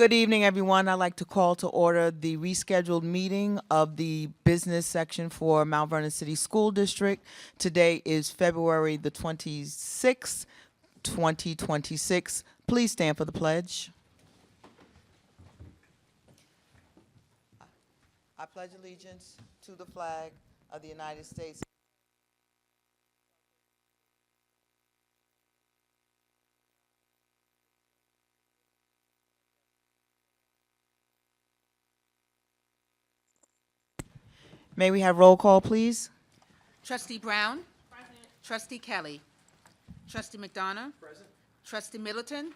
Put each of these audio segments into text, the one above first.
Good evening, everyone. I'd like to call to order the rescheduled meeting of the business section for Mount Vernon City School District. Today is February the 26th, 2026. Please stand for the pledge. I pledge allegiance to the flag of the United States. May we have roll call, please? Trustee Brown? Present. Trustee Kelly? Trustee McDonough? Present. Trustee Middleton?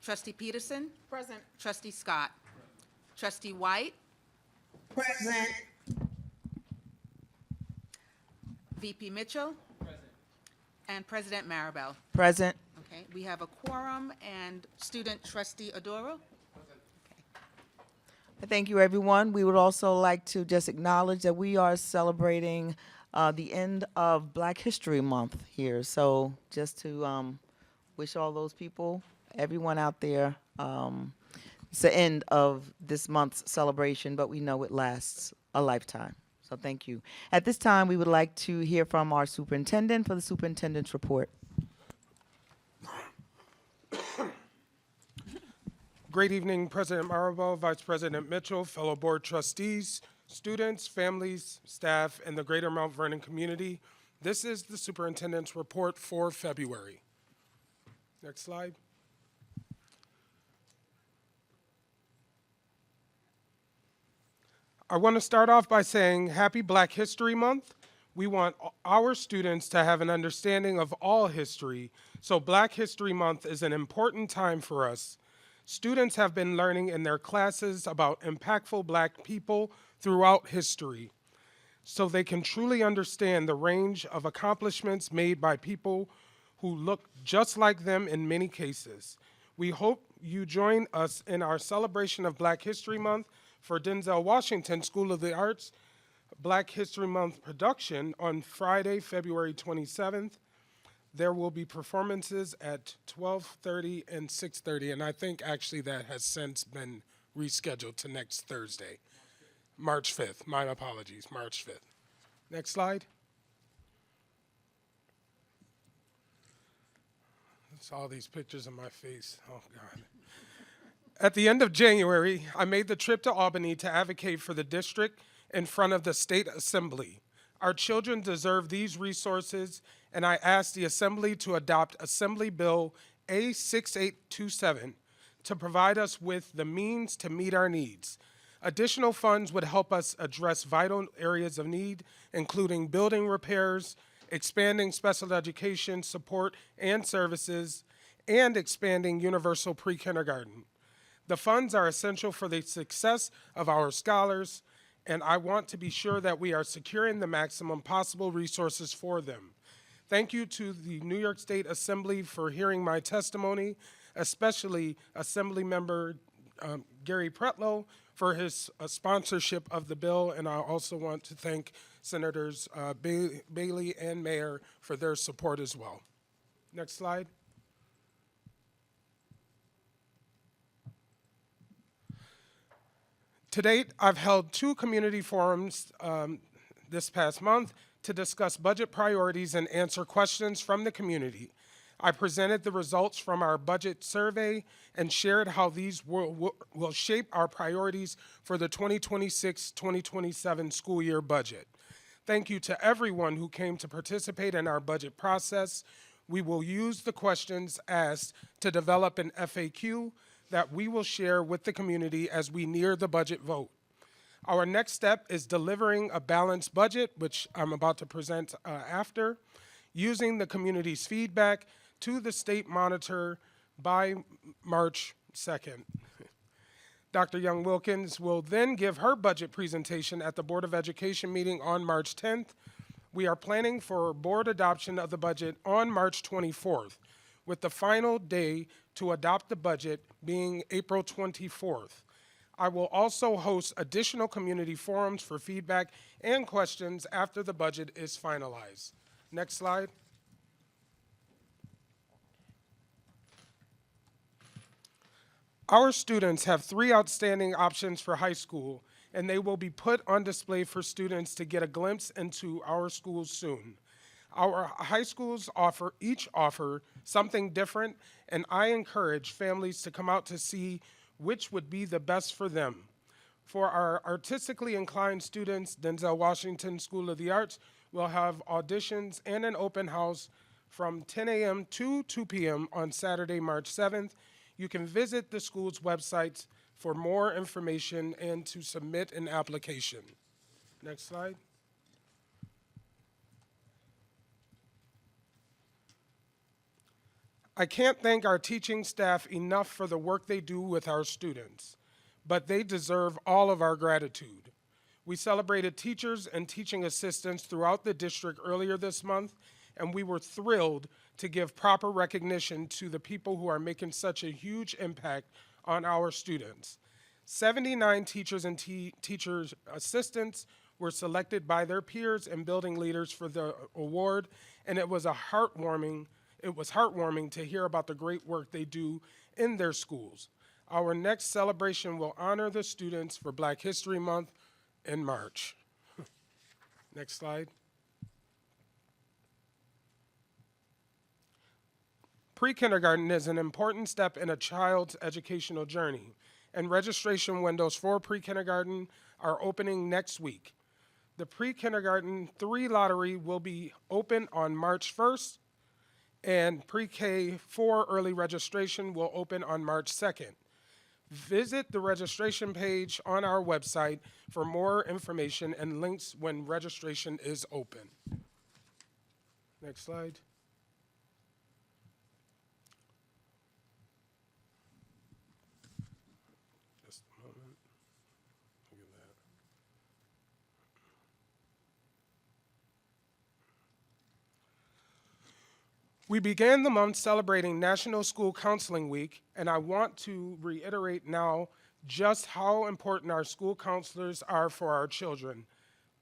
Trustee Peterson? Present. Trustee Scott? Present. Trustee White? Present. VP Mitchell? Present. And President Maribel? Present. Okay, we have a quorum, and student trustee Adoro? Thank you, everyone. We would also like to just acknowledge that we are celebrating the end of Black History Month here. So just to wish all those people, everyone out there, it's the end of this month's celebration, but we know it lasts a lifetime. So thank you. At this time, we would like to hear from our superintendent for the superintendent's report. Great evening, President Maribel, Vice President Mitchell, fellow board trustees, students, families, staff, and the greater Mount Vernon community. This is the superintendent's report for February. Next slide. I want to start off by saying Happy Black History Month. We want our students to have an understanding of all history, so Black History Month is an important time for us. Students have been learning in their classes about impactful Black people throughout history, so they can truly understand the range of accomplishments made by people who look just like them in many cases. We hope you join us in our celebration of Black History Month for Denzel Washington School of the Arts Black History Month production on Friday, February 27th. There will be performances at 12:30 and 6:30, and I think actually that has since been rescheduled to next Thursday, March 5th. My apologies, March 5th. Next slide. That's all these pictures of my face. Oh, God. At the end of January, I made the trip to Albany to advocate for the district in front of the State Assembly. Our children deserve these resources, and I asked the Assembly to adopt Assembly Bill A6827 to provide us with the means to meet our needs. Additional funds would help us address vital areas of need, including building repairs, expanding special education support and services, and expanding universal pre-kindergarten. The funds are essential for the success of our scholars, and I want to be sure that we are securing the maximum possible resources for them. Thank you to the New York State Assembly for hearing my testimony, especially Assembly Member Gary Pretlow for his sponsorship of the bill, and I also want to thank Senators Bailey and Mayer for their support as well. Next slide. To date, I've held 2 community forums this past month to discuss budget priorities and answer questions from the community. I presented the results from our budget survey and shared how these will shape our priorities for the 2026-2027 school year budget. Thank you to everyone who came to participate in our budget process. We will use the questions asked to develop an FAQ that we will share with the community as we near the budget vote. Our next step is delivering a balanced budget, which I'm about to present after, using the community's feedback to the state monitor by March 2nd. Dr. Young-Wilkins will then give her budget presentation at the Board of Education meeting on March 10th. We are planning for board adoption of the budget on March 24th, with the final day to adopt the budget being April 24th. I will also host additional community forums for feedback and questions after the budget is finalized. Next slide. Our students have 3 outstanding options for high school, and they will be put on display for students to get a glimpse into our schools soon. Our high schools each offer something different, and I encourage families to come out to see which would be the best for them. For our artistically inclined students, Denzel Washington School of the Arts will have auditions and an open house from 10 a.m. to 2 p.m. on Saturday, March 7th. You can visit the school's websites for more information and to submit an application. Next slide. I can't thank our teaching staff enough for the work they do with our students, but they deserve all of our gratitude. We celebrated teachers and teaching assistants throughout the district earlier this month, and we were thrilled to give proper recognition to the people who are making such a huge impact on our students. 79 teachers and teachers assistants were selected by their peers and building leaders for the award, and it was heartwarming to hear about the great work they do in their schools. Our next celebration will honor the students for Black History Month in March. Next slide. Pre-kindergarten is an important step in a child's educational journey, and registration windows for pre-kindergarten are opening next week. The pre-kindergarten 3 lottery will be open on March 1st, and pre-K 4 early registration will open on March 2nd. Visit the registration page on our website for more information and links when registration is open. Next slide. Just a moment. Look at that. We began the month celebrating National School Counseling Week, and I want to reiterate now just how important our school counselors are for our children.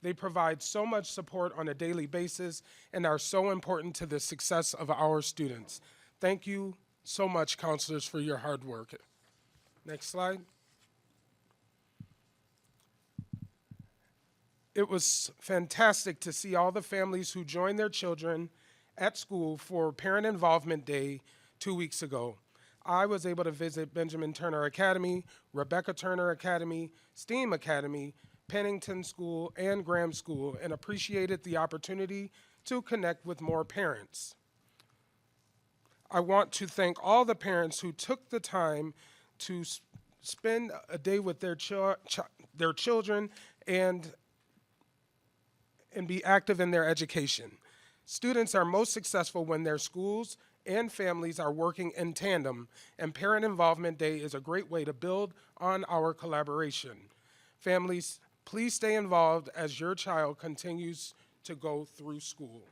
They provide so much support on a daily basis and are so important to the success of our students. Thank you so much, counselors, for your hard work. Next slide. It was fantastic to see all the families who joined their children at school for Parent Involvement Day 2 weeks ago. I was able to visit Benjamin Turner Academy, Rebecca Turner Academy, STEAM Academy, Pennington School, and Graham School, and appreciated the opportunity to connect with more parents. I want to thank all the parents who took the time to spend a day with their children and be active in their education. Students are most successful when their schools and families are working in tandem, and Parent Involvement Day is a great way to build on our collaboration. Families, please stay involved as your child continues to go through school.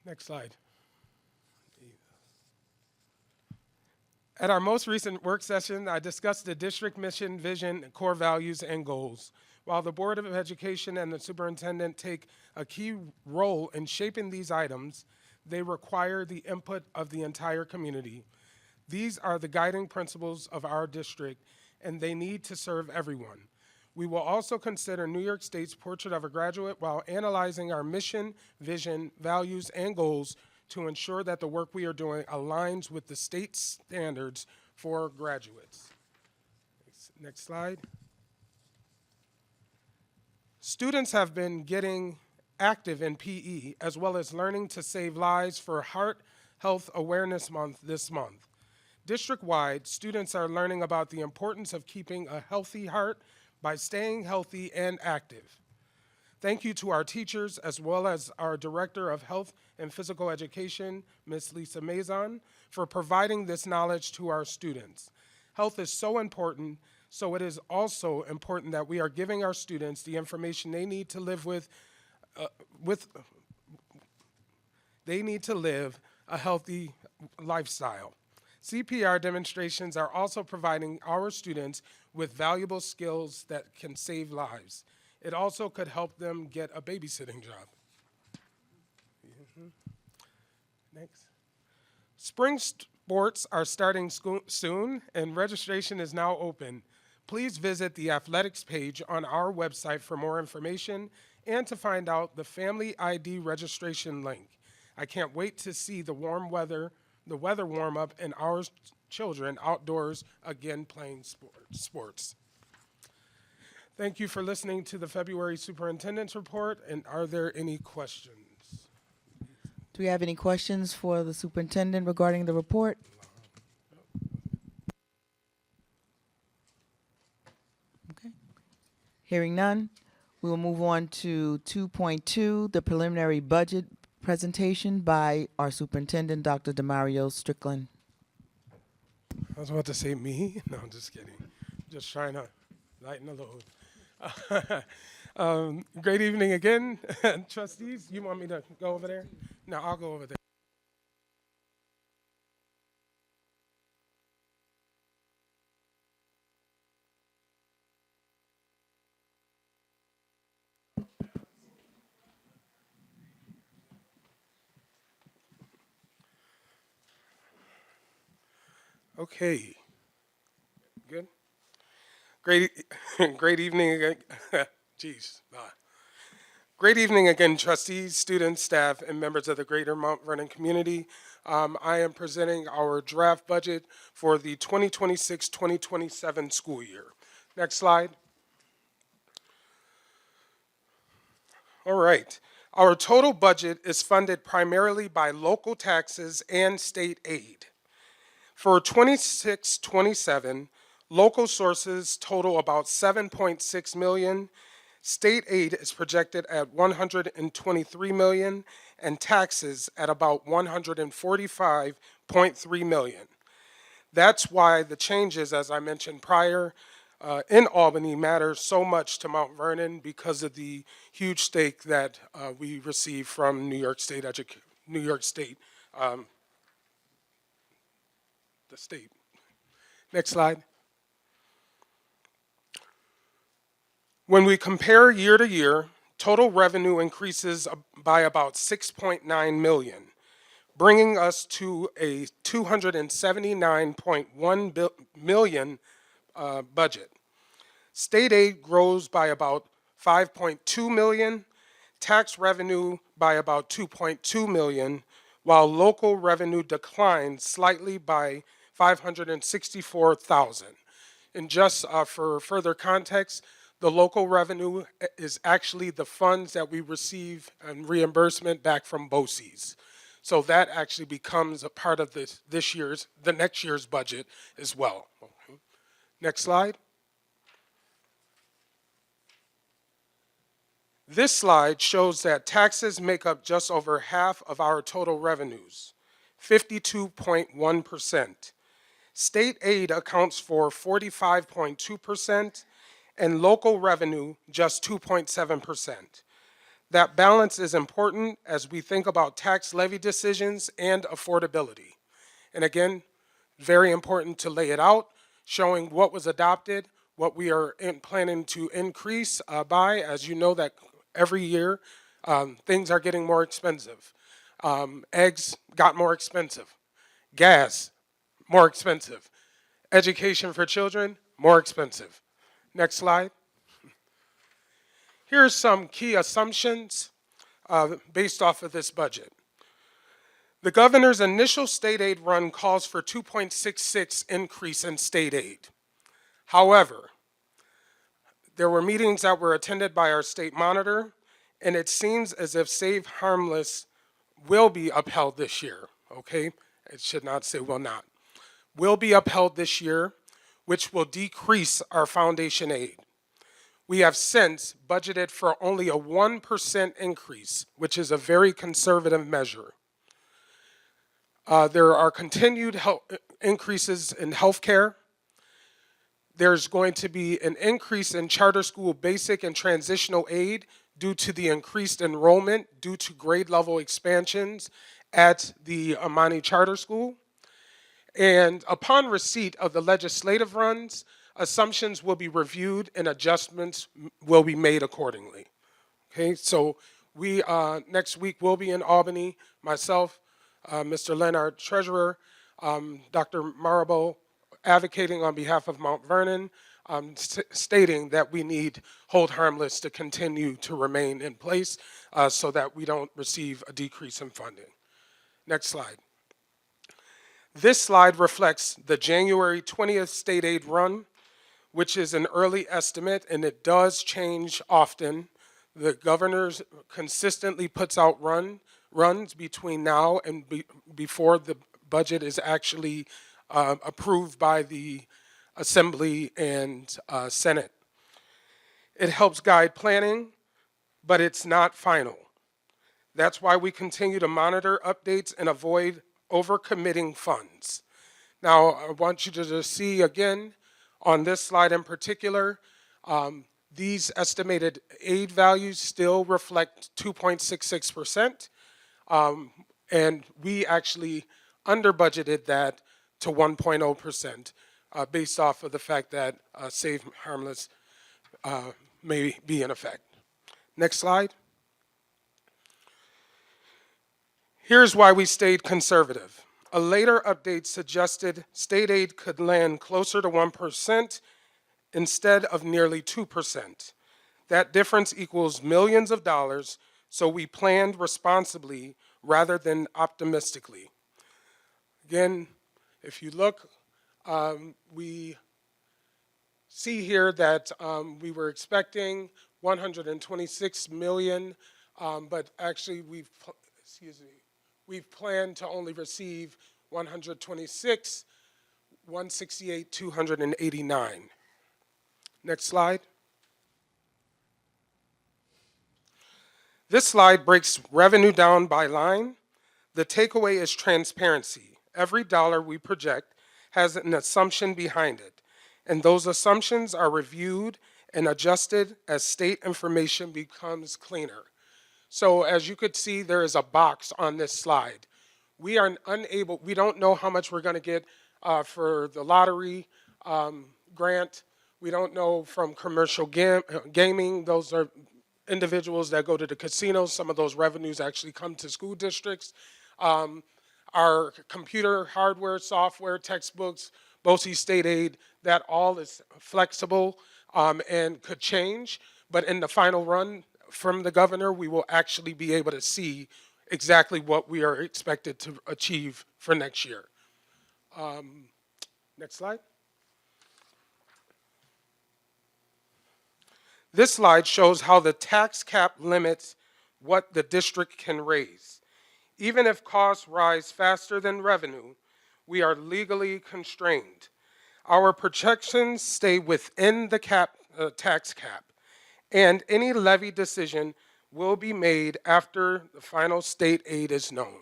Next slide. At our most recent work session, I discussed the district mission, vision, core values, and goals. While the Board of Education and the superintendent take a key role in shaping these items, they require the input of the entire community. These are the guiding principles of our district, and they need to serve everyone. We will also consider New York State's Portrait of a Graduate while analyzing our mission, vision, values, and goals to ensure that the work we are doing aligns with the state standards for graduates. Next slide. Students have been getting active in PE as well as learning to save lives for Heart Health Awareness Month this month. District-wide, students are learning about the importance of keeping a healthy heart by staying healthy and active. Thank you to our teachers as well as our Director of Health and Physical Education, Ms. Lisa Mazon, for providing this knowledge to our students. Health is so important, so it is also important that we are giving our students the information they need to live they need to live a healthy lifestyle. CPR demonstrations are also providing our students with valuable skills that can save lives. It also could help them get a babysitting job. Next. Sports are starting soon, and registration is now open. Please visit the athletics page on our website for more information and to find out the Family ID registration link. I can't wait to see the weather warm up, and our children outdoors again playing sports. Thank you for listening to the February Superintendent's Report, and are there any questions? Do we have any questions for the superintendent regarding the report? Okay. Hearing none, we will move on to 2.2, the preliminary budget presentation by our superintendent, Dr. Demario Strickland. I was about to say me. No, I'm just kidding. Just trying to lighten the load. Great evening again, trustees. You want me to go over there? No, I'll go over there. Okay. Good. Great, great evening again. Jeez. Great evening again, trustees, students, staff, and members of the greater Mount Vernon community. I am presenting our draft budget for the 2026-2027 school year. Next slide. All right. Our total budget is funded primarily by local taxes and state aid. For 26-27, local sources total about $7.6 million. State aid is projected at $123 million, and taxes at about $145.3 million. That's why the changes, as I mentioned prior, in Albany matter so much to Mount Vernon, because of the huge stake that we receive from New York State, the state. Next slide. When we compare year to year, total revenue increases by about $6.9 million, bringing us to a $279.1 million budget. State aid grows by about $5.2 million, tax revenue by about $2.2 million, while local revenue declines slightly by $564,000. And just for further context, the local revenue is actually the funds that we receive and reimbursement back from BOCES. So that actually becomes a part of the next year's budget as well. Next slide. This slide shows that taxes make up just over half of our total revenues, 52.1%. State aid accounts for 45.2%, and local revenue just 2.7%. That balance is important as we think about tax levy decisions and affordability. And again, very important to lay it out, showing what was adopted, what we are planning to increase by. As you know, that every year things are getting more expensive. Eggs got more expensive. Gas, more expensive. Education for children, more expensive. Next slide. Here are some key assumptions based off of this budget. The governor's initial state aid run calls for 2.66 increase in state aid. However, there were meetings that were attended by our state monitor, and it seems as if Save Harmless will be upheld this year, okay? It should not say will not. Will be upheld this year, which will decrease our foundation aid. We have since budgeted for only a 1% increase, which is a very conservative measure. There are continued increases in health care. There's going to be an increase in charter school basic and transitional aid due to the increased enrollment due to grade level expansions at the Amani Charter School. And upon receipt of the legislative runs, assumptions will be reviewed and adjustments will be made accordingly. Okay, so we next week will be in Albany, myself, Mr. Leonard, treasurer, Dr. Marable advocating on behalf of Mount Vernon, stating that we need hold harmless to continue to remain in place so that we don't receive a decrease in funding. Next slide. This slide reflects the January 20th state aid run, which is an early estimate, and it does change often. The governor consistently puts out runs between now and before the budget is actually approved by the Assembly and Senate. It helps guide planning, but it's not final. That's why we continue to monitor updates and avoid overcommitting funds. Now, I want you to see again on this slide in particular, these estimated aid values still reflect 2.66%, and we actually under budgeted that to 1.0% based off of the fact that Save Harmless may be in effect. Next slide. Here's why we stayed conservative. A later update suggested state aid could land closer to 1% instead of nearly 2%. That difference equals millions of dollars, so we planned responsibly rather than optimistically. Again, if you look, we see here that we were expecting 126 million, but actually we've planned to only receive 126, 168, 289. Next slide. This slide breaks revenue down by line. The takeaway is transparency. Every dollar we project has an assumption behind it, and those assumptions are reviewed and adjusted as state information becomes cleaner. So as you could see, there is a box on this slide. We don't know how much we're going to get for the lottery grant. We don't know from commercial gaming. Those are individuals that go to the casinos. Some of those revenues actually come to school districts. Our computer hardware, software, textbooks, BOCES state aid, that all is flexible and could change. But in the final run from the governor, we will actually be able to see exactly what we are expected to achieve for next year. Next slide. This slide shows how the tax cap limits what the district can raise. Even if costs rise faster than revenue, we are legally constrained. Our projections stay within the tax cap, and any levy decision will be made after the final state aid is known.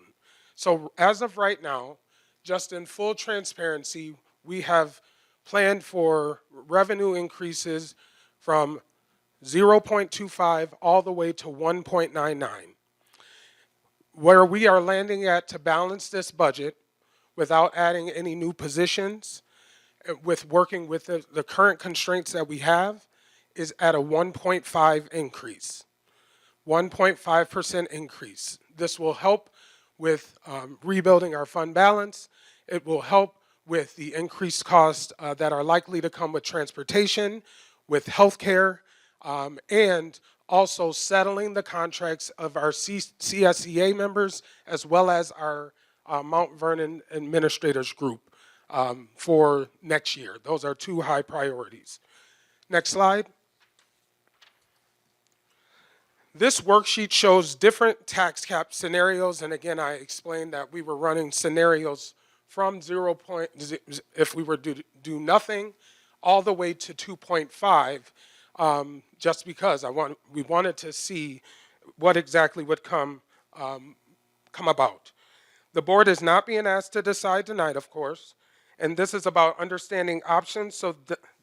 So as of right now, just in full transparency, we have planned for revenue increases from 0.25 all the way to 1.99. Where we are landing at to balance this budget without adding any new positions, with working with the current constraints that we have, is at a 1.5 increase, 1.5% increase. This will help with rebuilding our fund balance. It will help with the increased costs that are likely to come with transportation, with healthcare, and also settling the contracts of our CSEA members as well as our Mount Vernon administrators group for next year. Those are two high priorities. Next slide. This worksheet shows different tax cap scenarios, and again, I explained that we were running scenarios from if we were to do nothing, all the way to 2.5, just because we wanted to see what exactly would come about. The board is not being asked to decide tonight, of course, and this is about understanding options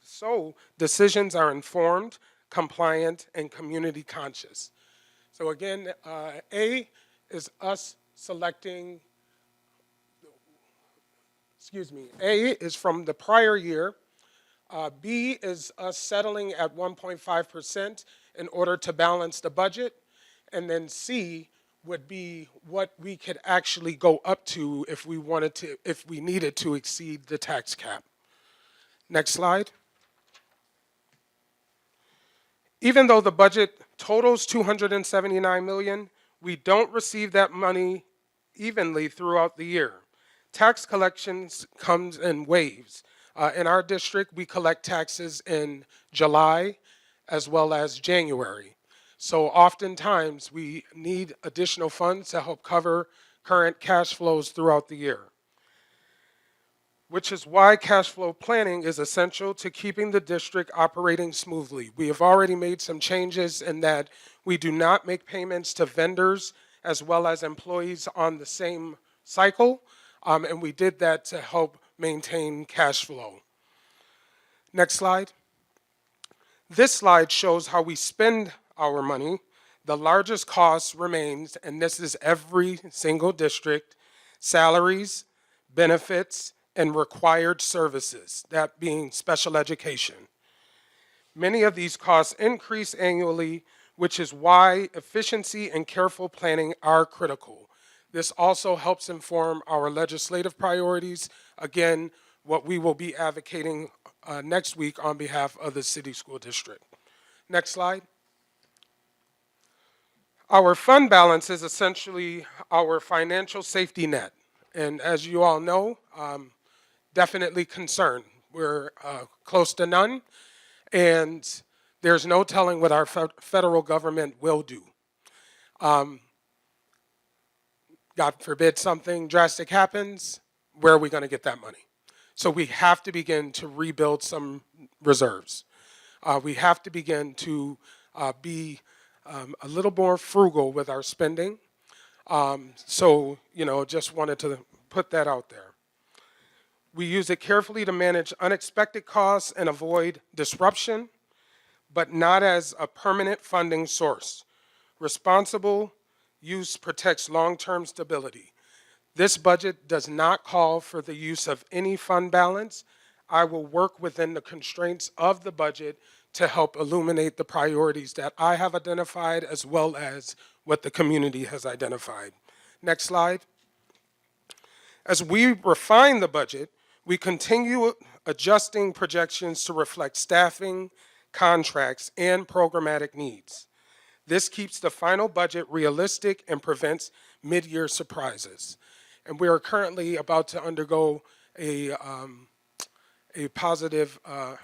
so decisions are informed, compliant, and community conscious. So again, A is us selecting, A is from the prior year. B is us settling at 1.5% in order to balance the budget. And then C would be what we could actually go up to if we wanted to, if we needed to exceed the tax cap. Next slide. Even though the budget totals $279 million, we don't receive that money evenly throughout the year. Tax collections comes in waves. In our district, we collect taxes in July as well as January. So oftentimes, we need additional funds to help cover current cash flows throughout the year, which is why cash flow planning is essential to keeping the district operating smoothly. We have already made some changes in that we do not make payments to vendors as well as employees on the same cycle, and we did that to help maintain cash flow. Next slide. This slide shows how we spend our money. The largest cost remains, and this is every single district, salaries, benefits, and required services, that being special education. Many of these costs increase annually, which is why efficiency and careful planning are critical. This also helps inform our legislative priorities, again, what we will be advocating next week on behalf of the city school district. Next slide. Our fund balance is essentially our financial safety net. And as you all know, definitely concerned. We're close to none, and there's no telling what our federal government will do. God forbid something drastic happens, where are we going to get that money? So we have to begin to rebuild some reserves. We have to begin to be a little more frugal with our spending. So, just wanted to put that out there. We use it carefully to manage unexpected costs and avoid disruption, but not as a permanent funding source. Responsible use protects long-term stability. This budget does not call for the use of any fund balance. I will work within the constraints of the budget to help illuminate the priorities that I have identified as well as what the community has identified. Next slide. As we refine the budget, we continue adjusting projections to reflect staffing, contracts, and programmatic needs. This keeps the final budget realistic and prevents mid-year surprises. And we are currently about to undergo a positive,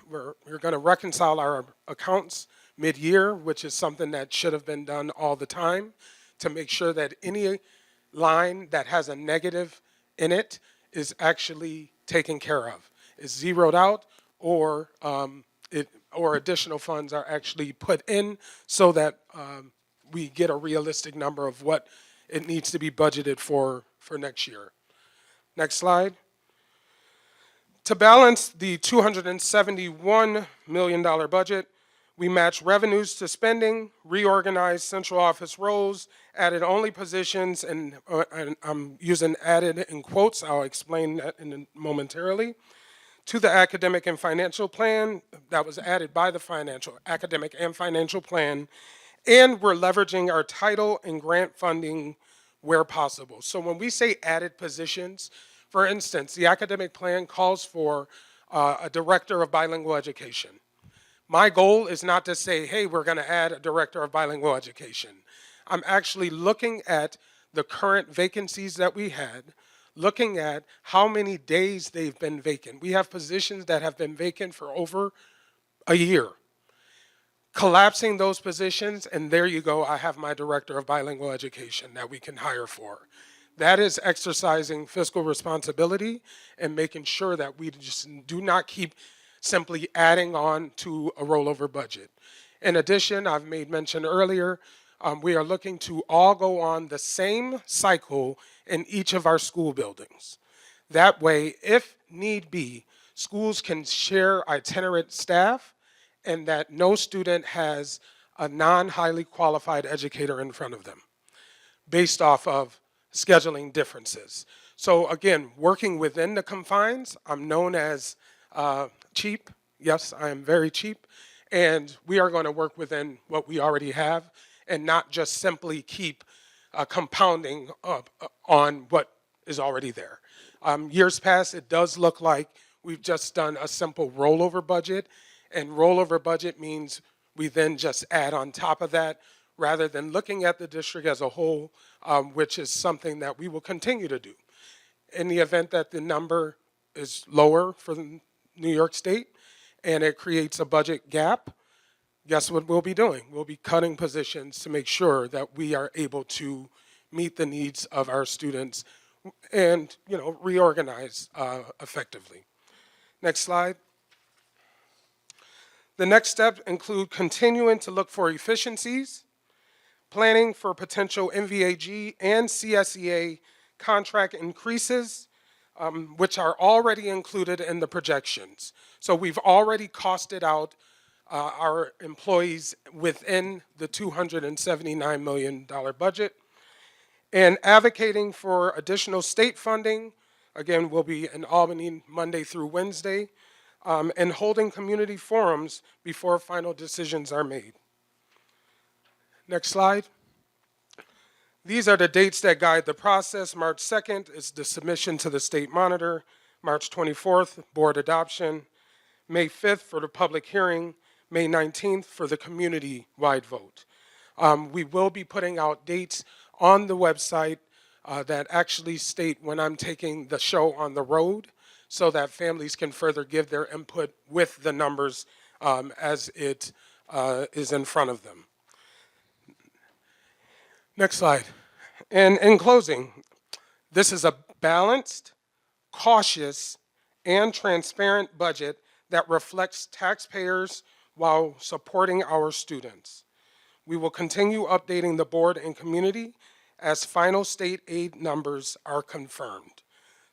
we're going to reconcile our accounts mid-year, which is something that should have been done all the time, to make sure that any line that has a negative in it is actually taken care of, is zeroed out, or additional funds are actually put in so that we get a realistic number of what it needs to be budgeted for next year. Next slide. To balance the $271 million budget, we matched revenues to spending, reorganized central office roles, added only positions, and I'm using added in quotes, I'll explain that momentarily, to the academic and financial plan that was added by the academic and financial plan, and we're leveraging our title and grant funding where possible. So when we say added positions, for instance, the academic plan calls for a director of bilingual education. My goal is not to say, hey, we're going to add a director of bilingual education. I'm actually looking at the current vacancies that we had, looking at how many days they've been vacant. We have positions that have been vacant for over a year. Collapsing those positions, and there you go, I have my director of bilingual education that we can hire for. That is exercising fiscal responsibility and making sure that we just do not keep simply adding on to a rollover budget. In addition, I've made mention earlier, we are looking to all go on the same cycle in each of our school buildings. That way, if need be, schools can share itinerant staff and that no student has a non-highly qualified educator in front of them based off of scheduling differences. So again, working within the confines, I'm known as cheap. Yes, I am very cheap. And we are going to work within what we already have and not just simply keep compounding up on what is already there. Years past, it does look like we've just done a simple rollover budget, and rollover budget means we then just add on top of that rather than looking at the district as a whole, which is something that we will continue to do. In the event that the number is lower for New York State and it creates a budget gap, guess what we'll be doing? We'll be cutting positions to make sure that we are able to meet the needs of our students and, reorganize effectively. Next slide. The next step include continuing to look for efficiencies, planning for potential MVAG and CSEA contract increases, which are already included in the projections. So we've already costed out our employees within the $279 million budget. And advocating for additional state funding, again, we'll be in Albany Monday through Wednesday, and holding community forums before final decisions are made. Next slide. These are the dates that guide the process. March 2nd is the submission to the state monitor. March 24th, board adoption. May 5th for the public hearing. May 19th for the community-wide vote. We will be putting out dates on the website that actually state when I'm taking the show on the road so that families can further give their input with the numbers as it is in front of them. Next slide. And in closing, this is a balanced, cautious, and transparent budget that reflects taxpayers while supporting our students. We will continue updating the board and community as final state aid numbers are confirmed.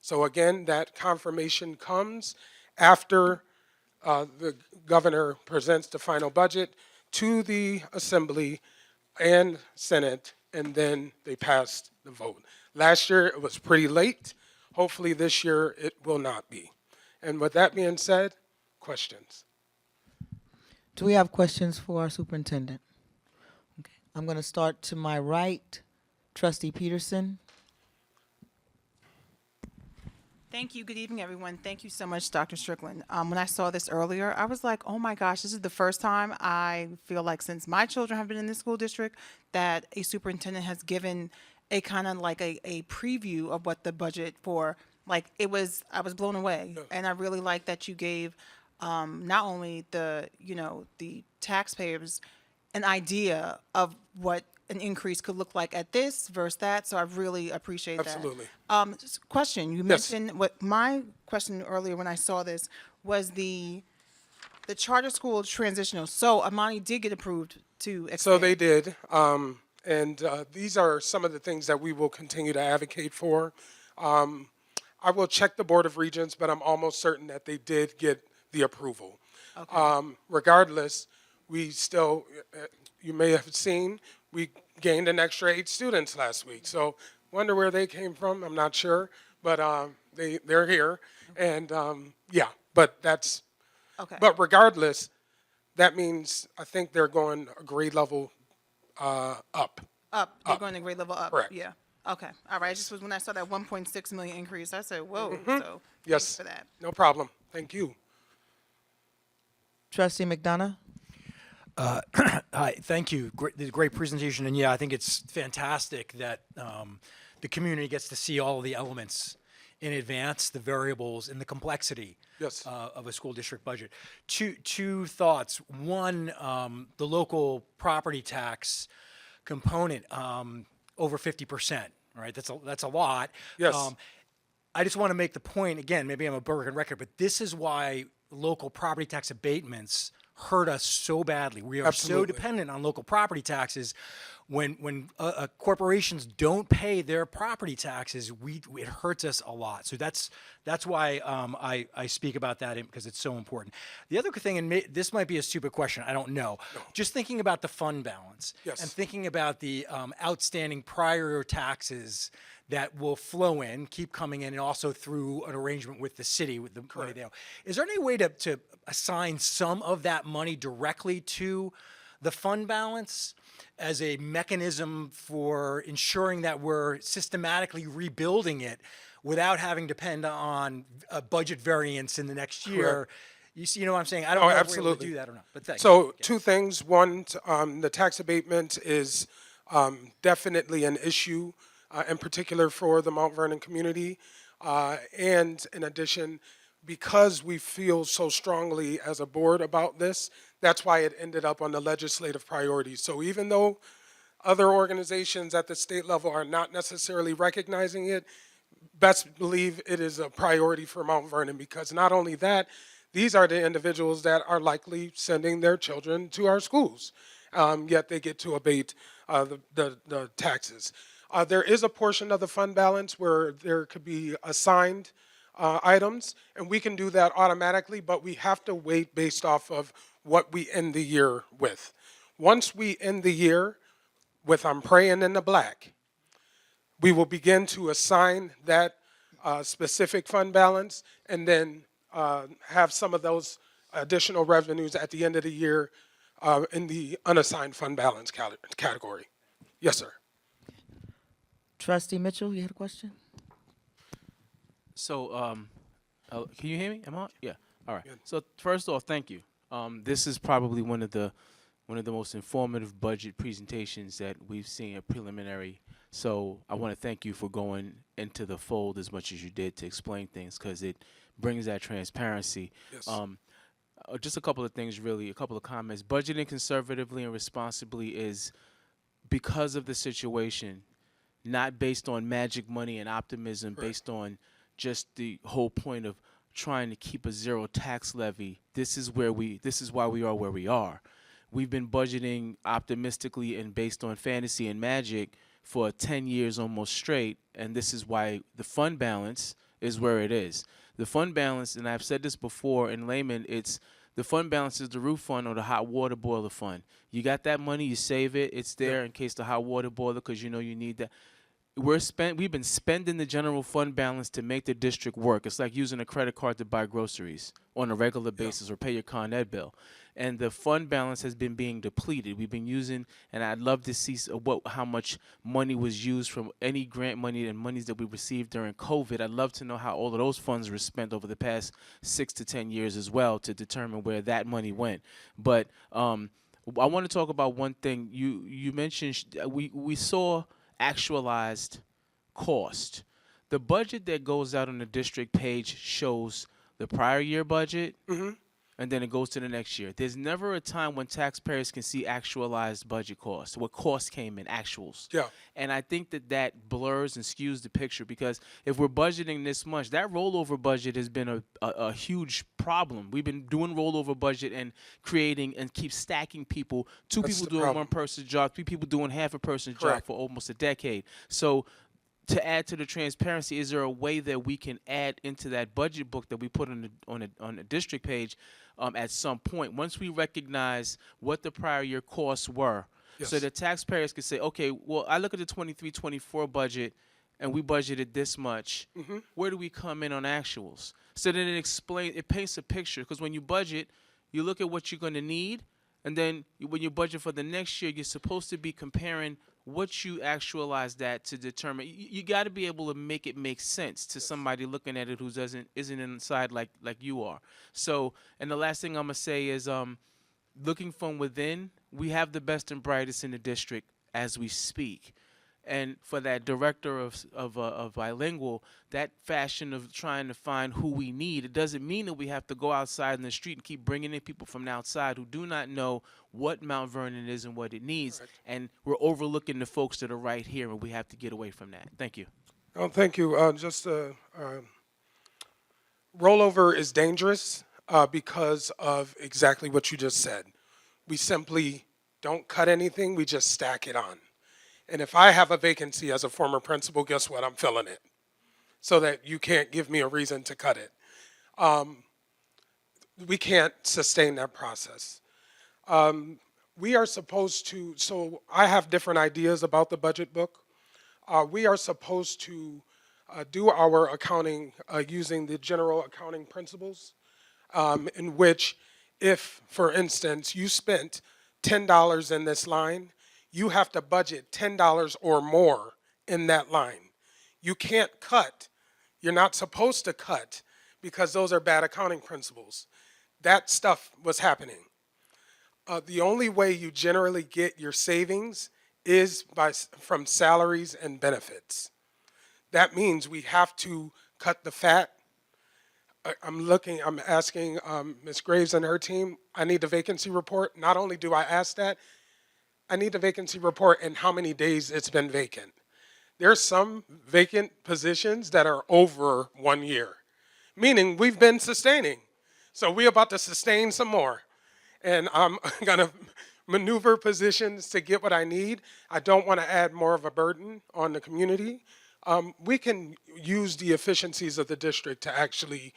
So again, that confirmation comes after the governor presents the final budget to the Assembly and Senate, and then they passed the vote. Last year, it was pretty late. Hopefully this year, it will not be. And with that being said, questions? Do we have questions for our superintendent? Okay. I'm going to start to my right. Trustee Peterson. Thank you. Good evening, everyone. Thank you so much, Dr. Strickland. When I saw this earlier, I was like, oh my gosh, this is the first time I feel like since my children have been in this school district that a superintendent has given a kind of like a preview of what the budget for, like I was blown away. And I really like that you gave not only the taxpayers an idea of what an increase could look like at this versus that. So I really appreciate Absolutely. that. Just question, you Yes. mentioned what my question earlier when I saw this was the charter school transitional. So Amani did get approved to expand. So they did, and these are some of the things that we will continue to advocate for. I will check the Board of Regents, but I'm almost certain that they did get the approval. Okay. Regardless, we still, you may have seen, we gained an extra 8 students last week. So wonder where they came from, I'm not sure, but they're here. And yeah, but that's, Okay. but regardless, that means I think they're going a grade level up. Up, they're going to grade level up. Correct. Yeah. Okay. All right. Just was when I saw that 1.6 million increase, I said, whoa. So Yes, thanks for that. no problem. Thank you. Trustee McDonough. Hi, thank you. Great presentation, and yeah, I think it's fantastic that the community gets to see all of the elements in advance, the variables, and the complexity Yes. of a school district budget. Two thoughts. One, the local property tax component over 50%. Right, that's a lot. Yes. I just want to make the point again. Maybe I'm a broken record, but this is why local property tax abatements hurt us so badly. We are so Absolutely. dependent on local property taxes. When corporations don't pay their property taxes, it hurts us a lot. So that's why I speak about that because it's so important. The other thing, and this might be a stupid question, I don't know. Just thinking about the fund balance Yes. and thinking about the outstanding prior taxes that will flow in, keep coming in, and also through an arrangement with the city with the money they owe. Is there any way to assign some of that money directly to the fund balance as a mechanism for ensuring that we're systematically rebuilding it without having to depend on a budget variance in the next year. You know what I'm saying? I don't Oh, know if we're able to absolutely. do that or not, but thanks. So two things. One, the tax abatement is definitely an issue, in particular for the Mount Vernon community. And in addition, because we feel so strongly as a board about this, that's why it ended up on the legislative priorities. So even though other organizations at the state level are not necessarily recognizing it, best believe it is a priority for Mount Vernon, because not only that, these are the individuals that are likely sending their children to our schools, yet they get to abate the taxes. There is a portion of the fund balance where there could be assigned items, and we can do that automatically, but we have to wait based off of what we end the year with. Once we end the year with I'm praying in the black, we will begin to assign that specific fund balance, and then have some of those additional revenues at the end of the year in the unassigned fund balance category. Yes, sir. Trustee Mitchell, you had a question? So, can you hear me? Am I on? Yeah. All right. So first off, thank you. This is probably one of the most informative budget presentations that we've seen, a preliminary. So I want to thank you for going into the fold as much as you did to explain things, because it brings that transparency. Yes. Just a couple of things, really, a couple of comments. Budgeting conservatively and responsibly is because of the situation, not based on magic money and optimism, based on just the whole point of trying to keep a zero tax levy. This is why we are where we are. We've been budgeting optimistically and based on fantasy and magic for 10 years almost straight, and this is why the fund balance is where it is. The fund balance, and I've said this before in layman, the fund balance is the roof fund or the hot water boiler fund. You got that money, you save it, it's there in case the hot water boiler, because you know you need that. We've been spending the general fund balance to make the district work. It's like using a credit card to buy groceries on a regular basis or pay your Con Ed bill. And the fund balance has been being depleted. We've been using, and I'd love to see how much money was used from any grant money and monies that we received during COVID. I'd love to know how all of those funds were spent over the past 6 to 10 years as well, to determine where that money went. But I want to talk about one thing. You mentioned we saw actualized cost. The budget that goes out on the district page shows the prior year budget, and then it goes to the next year. There's never a time when taxpayers can see actualized budget costs, what costs came in, actuals. Yeah. And I think that blurs and skews the picture, because if we're budgeting this much, that rollover budget has been a huge problem. We've been doing rollover budget and creating and keep stacking people, two That's people the doing problem. one person's job, three people doing half a person's job Correct. for almost a decade. So to add to the transparency, is there a way that we can add into that budget book that we put on the district page at some point, once we recognize what the prior year costs were, so Yes. the taxpayers could say, okay, well, I look at the 23-24 budget and we budgeted this much. Where do we come in on actuals? So then it paints a picture, because when you budget, you look at what you're going to need, and then when you budget for the next year, you're supposed to be comparing what you actualize that to determine. You got to be able to make it make sense to somebody looking at it who isn't inside like you are. So, and the last thing I'm gonna say is, looking from within, we have the best and brightest in the district as we speak. And for that director of bilingual, that fashion of trying to find who we need, it doesn't mean that we have to go outside in the street and keep bringing in people from the outside who do not know what Mount Vernon is and what it needs. Correct. And we're overlooking the folks that are right here, and we have to get away from that. Thank you. Oh, thank you. Rollover is dangerous because of exactly what you just said. We simply don't cut anything, we just stack it on. And if I have a vacancy as a former principal, guess what? I'm filling it, so that you can't give me a reason to cut it. We can't sustain that process. We are supposed to, so I have different ideas about the budget book. We are supposed to do our accounting using the general accounting principles, in which if, for instance, you spent $10 in this line, you have to budget $10 or more in that line. You can't cut. You're not supposed to cut because those are bad accounting principles. That stuff was happening. The only way you generally get your savings is from salaries and benefits. That means we have to cut the fat. I'm asking Ms. Graves and her team, I need the vacancy report. Not only do I ask that, I need the vacancy report and how many days it's been vacant. There's some vacant positions that are over 1 year, meaning we've been sustaining. So we're about to sustain some more. And I'm gonna maneuver positions to get what I need. I don't wanna add more of a burden on the community. We can use the efficiencies of the district to actually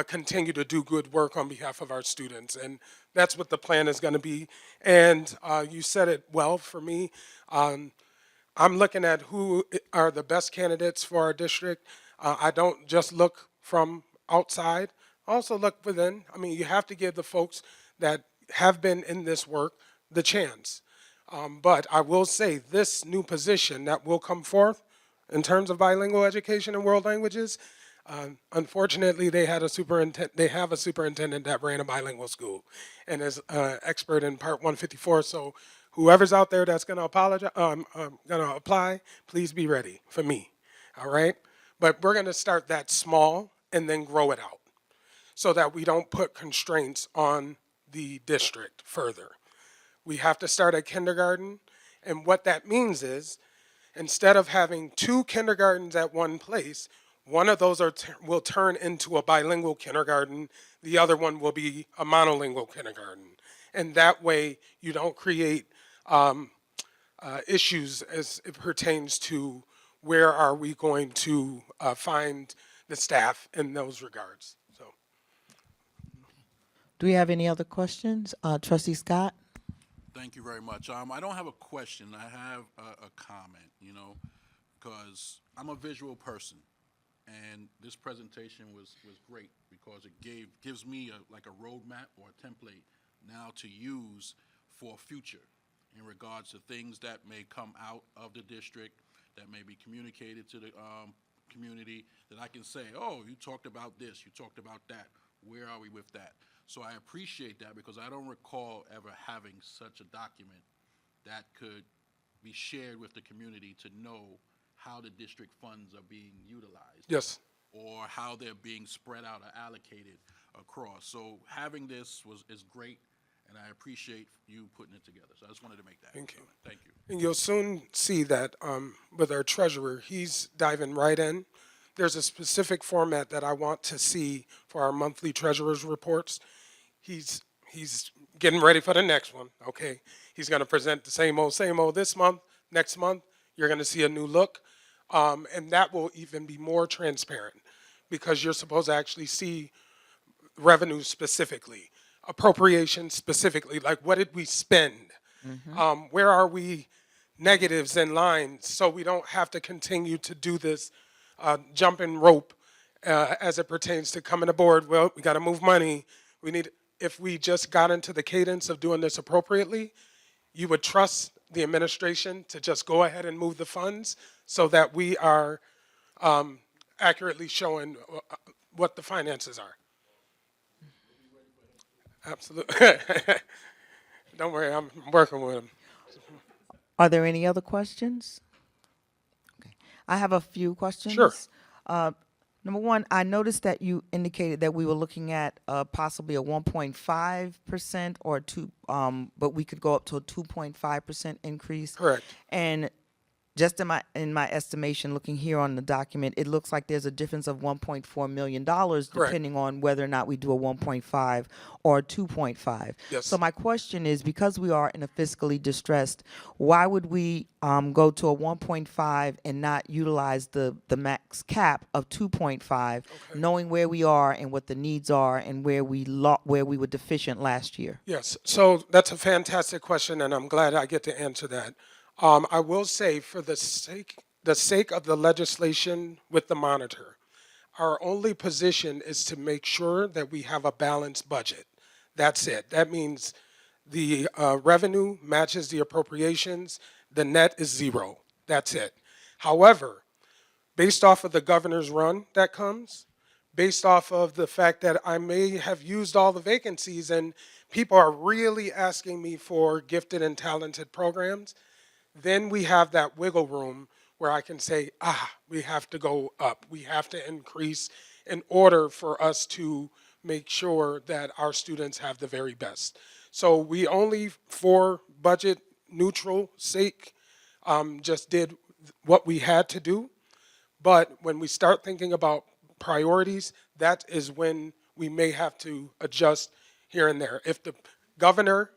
continue to do good work on behalf of our students. And that's what the plan is gonna be. And you said it well for me. I'm looking at who are the best candidates for our district. I don't just look from outside, I also look within. I mean, you have to give the folks that have been in this work the chance. But I will say this new position that will come forth in terms of bilingual education and world languages, unfortunately, they have a superintendent that ran a bilingual school and is expert in Part 154. So whoever's out there that's going to apply, please be ready for me. All right? But we're going to start that small and then grow it out so that we don't put constraints on the district further. We have to start at kindergarten, and what that means is instead of having 2 kindergartens at one place, one of those will turn into a bilingual kindergarten, the other one will be a monolingual kindergarten. And that way you don't create issues as it pertains to where are we going to find the staff in those regards. So. Do we have any other questions? Trustee Scott? Thank you very much. I don't have a question. I have a comment, because I'm a visual person. And this presentation was great because it gives me like a roadmap or a template now to use for future in regards to things that may come out of the district, that may be communicated to the community, that I can say, oh, you talked about this, you talked about that. Where are we with that? So I appreciate that because I don't recall ever having such a document that could be shared with the community to know how the district funds are being utilized. Yes. Or how they're being spread out or allocated across. So having this is great, and I appreciate you putting it together. So I just wanted to make that. Thank you. Thank you. And you'll soon see that with our treasurer, he's diving right in. There's a specific format that I want to see for our monthly treasurer's reports. He's getting ready for the next one, okay? He's gonna present the same old this month. Next month, you're gonna see a new look. And that will even be more transparent because you're supposed to actually see revenue specifically, appropriation specifically, like what did we spend? Where are we negatives in lines so we don't have to continue to do this jumping rope as it pertains to coming aboard. Well, we got to move money. If we just got into the cadence of doing this appropriately, you would trust the administration to just go ahead and move the funds so that we are accurately showing what the finances are. Absolutely. Don't worry, I'm working with them. Are there any other questions? Okay. I have a few questions. Sure. Number one, I noticed that you indicated that we were looking at possibly a 1.5% or but we could go up to a 2.5% increase. Correct. And just in my estimation, looking here on the document, it looks like there's a difference of $1.4 million depending on whether or not we do a 1.5 or a 2.5. Yes. So my question is, because we are in a fiscally distressed, why would we go to a 1.5 and not utilize the max cap of 2.5, knowing where we are and what the needs are and where we were deficient last year? Yes, so that's a fantastic question, and I'm glad I get to answer that. I will say, for the sake of the legislation with the monitor, our only position is to make sure that we have a balanced budget. That's it. That means the revenue matches the appropriations, the net is zero. That's it. However, based off of the governor's run that comes, based off of the fact that I may have used all the vacancies and people are really asking me for gifted and talented programs, then we have that wiggle room where I can say, we have to go up. We have to increase in order for us to make sure that our students have the very best. So we only, for budget neutral sake, just did what we had to do. But when we start thinking about priorities, that is when we may have to adjust here and there. If the governor,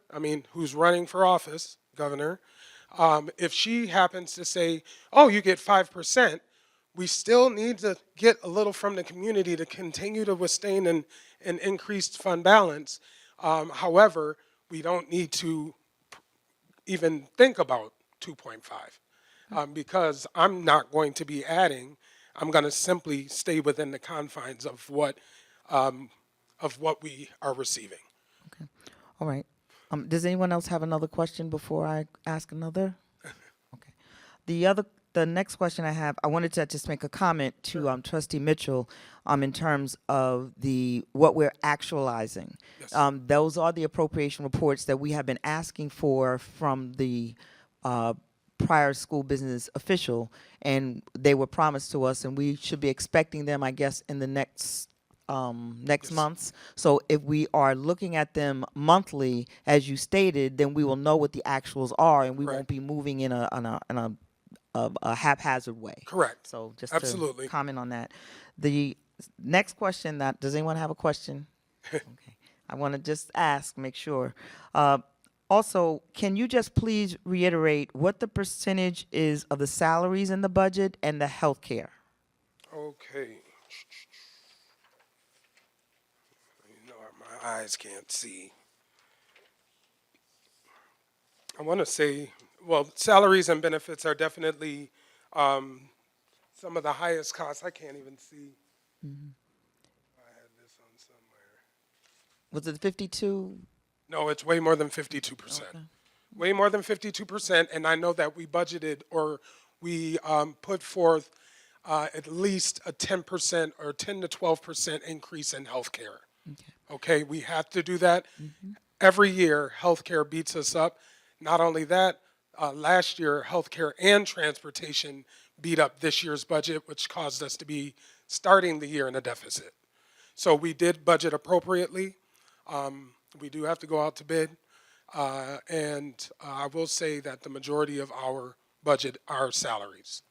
who's running for office, governor, if she happens to say, oh, you get 5%, we still need to get a little from the community to continue to withstand an increased fund balance. However, we don't need to even think about 2.5 because I'm not going to be adding. I'm going to simply stay within the confines of what we are receiving. All right. Does anyone else have another question before I ask another? Okay. The next question I have, I wanted to just make a comment to Trustee Mitchell in terms of what we're actualizing. Yes. Those are the appropriation reports that we have been asking for from the prior school business official, and they were promised to us, and we should be expecting them, I guess, in the next Yes. months. So if we are looking at them monthly, as you stated, then we will know what the actuals are, and we Correct. won't be moving in a haphazard way. Correct. So just Absolutely. to comment on that. The next question, does anyone have a question? Okay. I want to just make sure. Also, can you just please reiterate what the percentage is of the salaries in the budget and the health care? Okay. My eyes can't see. I want to say, well, salaries and benefits are definitely some of the highest costs. I can't even see. I had this on somewhere. Was it 52? No, it's way more than 52%. Okay. Way more than 52%, and I know that we budgeted or we put forth at least a 10% or 10 to 12% increase in healthcare. Okay, we have to do that. Every year, healthcare beats us up. Not only that, last year, healthcare and transportation beat up this year's budget, which caused us to be starting the year in a deficit. So we did budget appropriately. We do have to go out to bid. And I will say that the majority of our budget are salaries.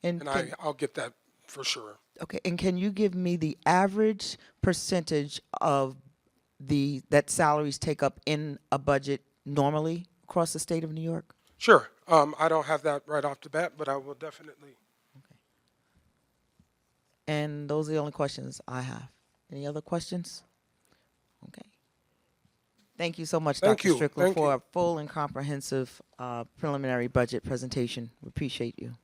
And I'll get that for sure. Okay, and can you give me the average percentage of that salaries take up in a budget normally across the state of New York? Sure. I don't have that right off the bat, but I will definitely. Okay. And those are the only questions I have. Any other questions? Okay. Thank you so much, Thank Dr. you. Strickland, Thank for you. a full and comprehensive preliminary budget presentation. We appreciate you.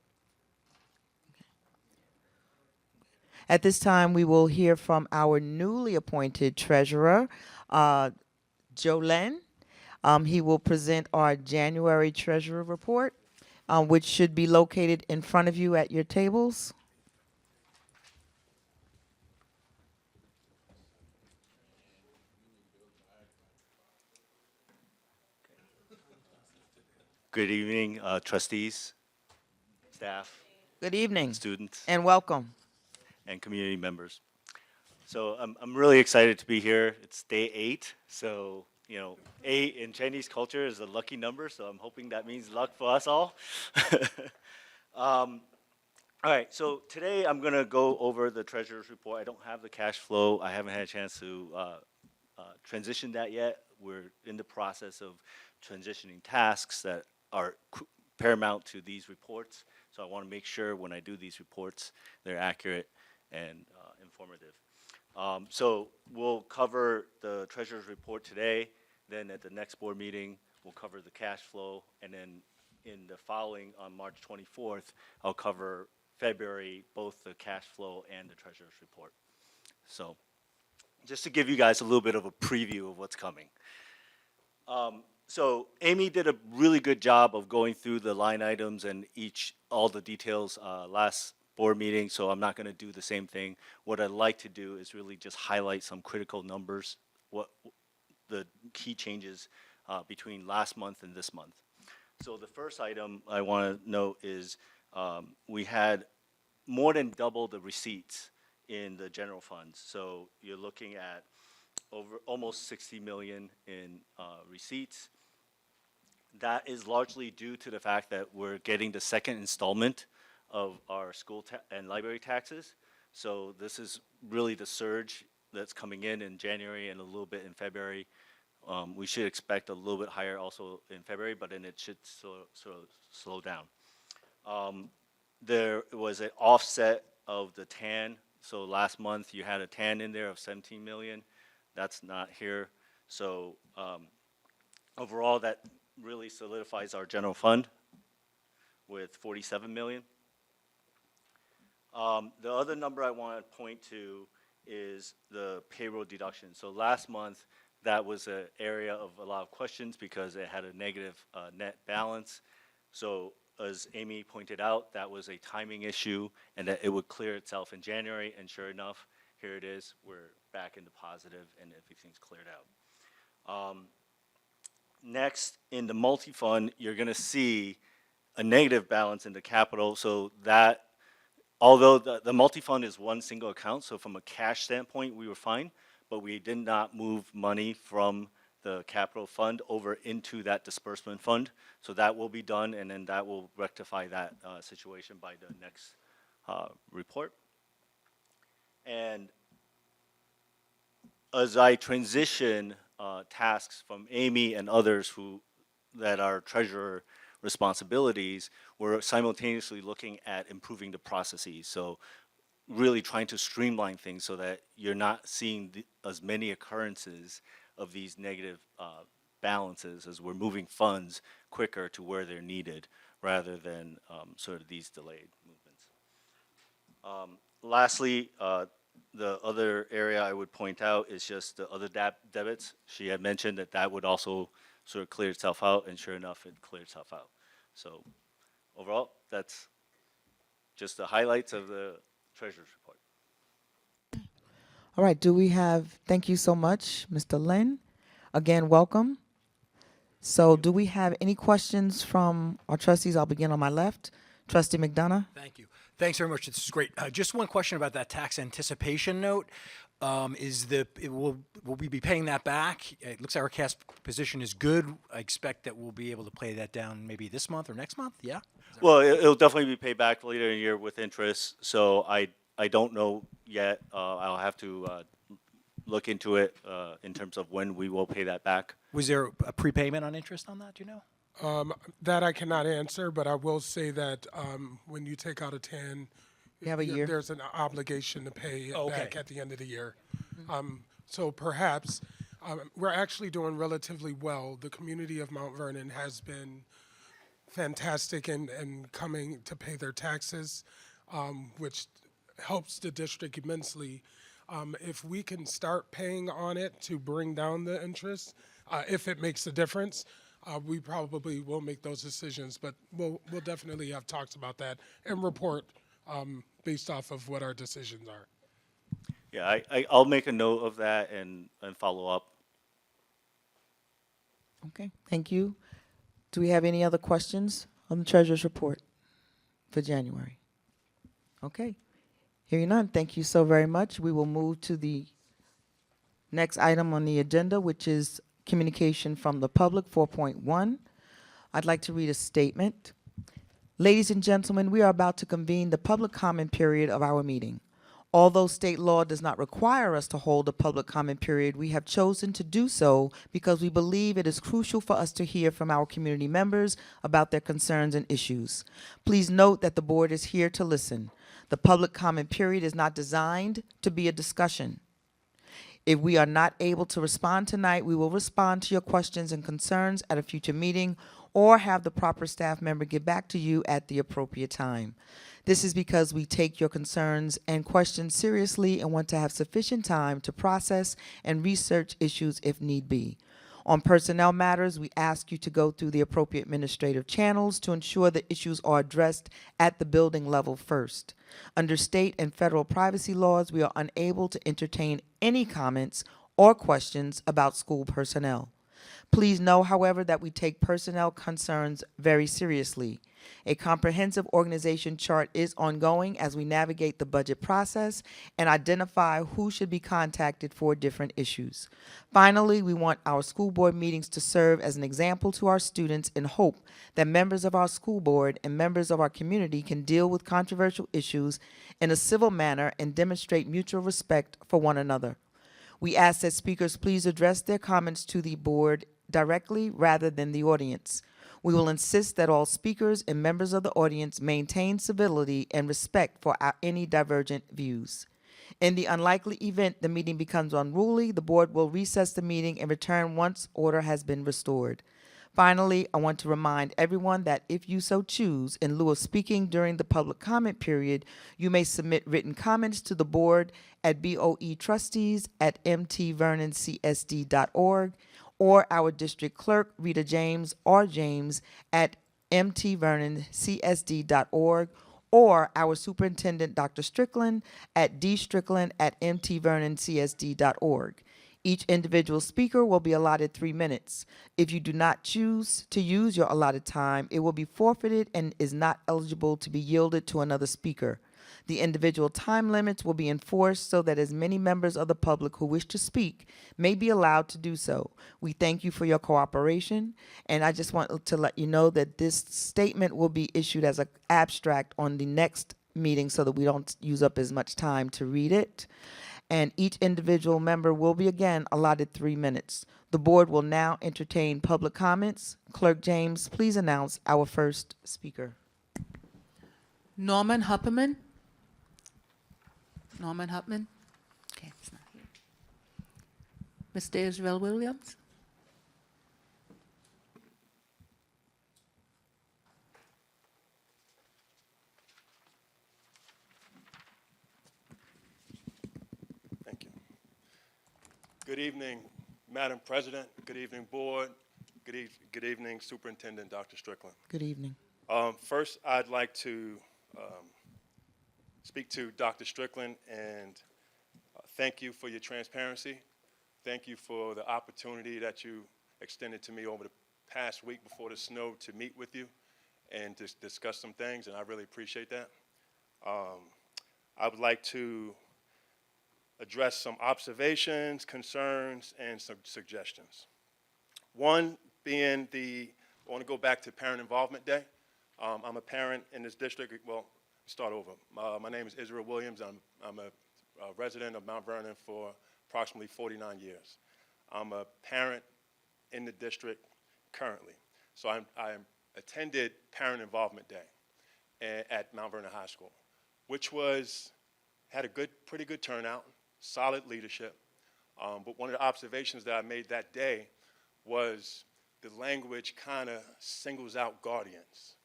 At this time, we will hear from our newly appointed treasurer, Jolene. He will present our January treasurer report, which should be located in front of you at your tables. Good evening, trustees, staff, Good evening students, and welcome. and community members. So I'm really excited to be here. It's day 8, so 8 in Chinese culture is a lucky number, so I'm hoping that means luck for us all. All right, so today I'm gonna go over the treasurer's report. I don't have the cash flow. I haven't had a chance to transition that yet. We're in the process of transitioning tasks that are paramount to these reports. So I want to make sure when I do these reports, they're accurate and informative. So we'll cover the treasurer's report today. Then at the next board meeting, we'll cover the cash flow. And then in the following, on March 24th, I'll cover February, both the cash flow and the treasurer's report. So just to give you guys a little bit of a preview of what's coming. So Amy did a really good job of going through the line items and all the details last board meeting, so I'm not going to do the same thing. What I'd like to do is really just highlight some critical numbers, what the key changes between last month and this month. So the first item I want to note is we had more than double the receipts in the general funds. So you're looking at over almost 60 million in receipts. That is largely due to the fact that we're getting the second installment of our school and library taxes. So this is really the surge that's coming in January and a little bit in February. We should expect a little bit higher also in February, but then it should slow down. There was an offset of the TAN. So last month you had a TAN in there of 17 million. That's not here. So overall, that really solidifies our general fund with 47 million. The other number I want to point to is the payroll deduction. So last month, that was an area of a lot of questions because it had a negative net balance. So as Amy pointed out, that was a timing issue and that it would clear itself in January. And sure enough, here it is. We're back in the positive and everything's cleared out. Next, in the multi-fund, you're going to see a negative balance in the capital. So that, although the multi-fund is one single account, so from a cash standpoint, we were fine, but we did not move money from the capital fund over into that disbursement fund. So that will be done, and then that will rectify that situation by the next report. And as I transition tasks from Amy and others that are treasurer responsibilities, we're simultaneously looking at improving the processes. So really trying to streamline things so that you're not seeing as many occurrences of these negative balances as we're moving funds quicker to where they're needed rather than sort of these delayed movements. Lastly, the other area I would point out is just the other debits. She had mentioned that would also sort of clear itself out, and sure enough, it cleared itself out. So overall, that's just the highlights of the Treasurer's report. All right, thank you so much, Mr. Lin. Again, welcome. So do we have any questions from our trustees? I'll begin on my left. Trustee McDonough. Thank you. Thanks very much. This is great. Just one question about that tax anticipation note. Will we be paying that back? It looks like our cash position is good. I expect that we'll be able to pay that down maybe this month or next month. Yeah. Well, it'll definitely be paid back later in the year with interest. So I don't know yet. I'll have to look into it in terms of when we will pay that back. Was there a prepayment on interest on that? Do you know? That I cannot answer, but I will say that when you take out a 10, You have a year? there's an obligation to pay it Okay. back at the end of the year. So perhaps we're actually doing relatively well. The community of Mount Vernon has been fantastic in coming to pay their taxes, which helps the district immensely. If we can start paying on it to bring down the interest, if it makes a difference, we probably will make those decisions, but we'll definitely have talks about that and report based off of what our decisions are. Yeah, I'll make a note of that and follow up. Okay, thank you. Do we have any other questions on the treasurer's report for January? Okay, hearing none, thank you so very much. We will move to the next item on the agenda, which is communication from the public, 4.1. I'd like to read a statement. Ladies and gentlemen, we are about to convene the public comment period of our meeting. Although state law does not require us to hold a public comment period, we have chosen to do so because we believe it is crucial for us to hear from our community members about their concerns and issues. Please note that the board is here to listen. The public comment period is not designed to be a discussion. If we are not able to respond tonight, we will respond to your questions and concerns at a future meeting or have the proper staff member get back to you at the appropriate time. This is because we take your concerns and questions seriously and want to have sufficient time to process and research issues if need be. On personnel matters, we ask you to go through the appropriate administrative channels to ensure that issues are addressed at the building level first. Under state and federal privacy laws, we are unable to entertain any comments or questions about school personnel. Please know, however, that we take personnel concerns very seriously. A comprehensive organization chart is ongoing as we navigate the budget process and identify who should be contacted for different issues. Finally, we want our school board meetings to serve as an example to our students and hope that members of our school board and members of our community can deal with controversial issues in a civil manner and demonstrate mutual respect for one another. We ask that speakers please address their comments to the board directly rather than the audience. We will insist that all speakers and members of the audience maintain civility and respect for any divergent views. In the unlikely event the meeting becomes unruly, the board will recess the meeting and return once order has been restored. Finally, I want to remind everyone that if you so choose, in lieu of speaking during the public comment period, you may submit written comments to the board at boetrustees@mtvernoncsd.org or our district clerk, Rita James, or James, at mtvernoncsd.org, or our superintendent, Dr. Strickland, at dstrickland@mtvernoncsd.org. Each individual speaker will be allotted 3 minutes. If you do not choose to use your allotted time, it will be forfeited and is not eligible to be yielded to another speaker. The individual time limits will be enforced so that as many members of the public who wish to speak may be allowed to do so. We thank you for your cooperation, and I just want to let you know that this statement will be issued as an abstract on the next meeting so that we don't use up as much time to read it. And each individual member will be again allotted 3 minutes. The board will now entertain public comments. Clerk James, please announce our first speaker. Norman Hupperman? Norman Hupman? Okay, it's not here. Mr. Israel Williams? Thank you. Good evening, Madam President. Good evening, Board. Good evening, Superintendent Dr. Strickland. Good evening. First, I'd like to speak to Dr. Strickland and thank you for your transparency. Thank you for the opportunity that you extended to me over the past week before the snow to meet with you and to discuss some things, and I really appreciate that. I would like to address some observations, concerns, and some suggestions. One being I want to go back to Parent Involvement Day. I'm a parent in this district. Well, start over. My name is Israel Williams. I'm a resident of Mount Vernon for approximately 49 years. I'm a parent in the district currently. So I attended Parent Involvement Day at Mount Vernon High School, which had a pretty good turnout, solid leadership. But one of the observations that I made that day was the language kind of singles out guardians.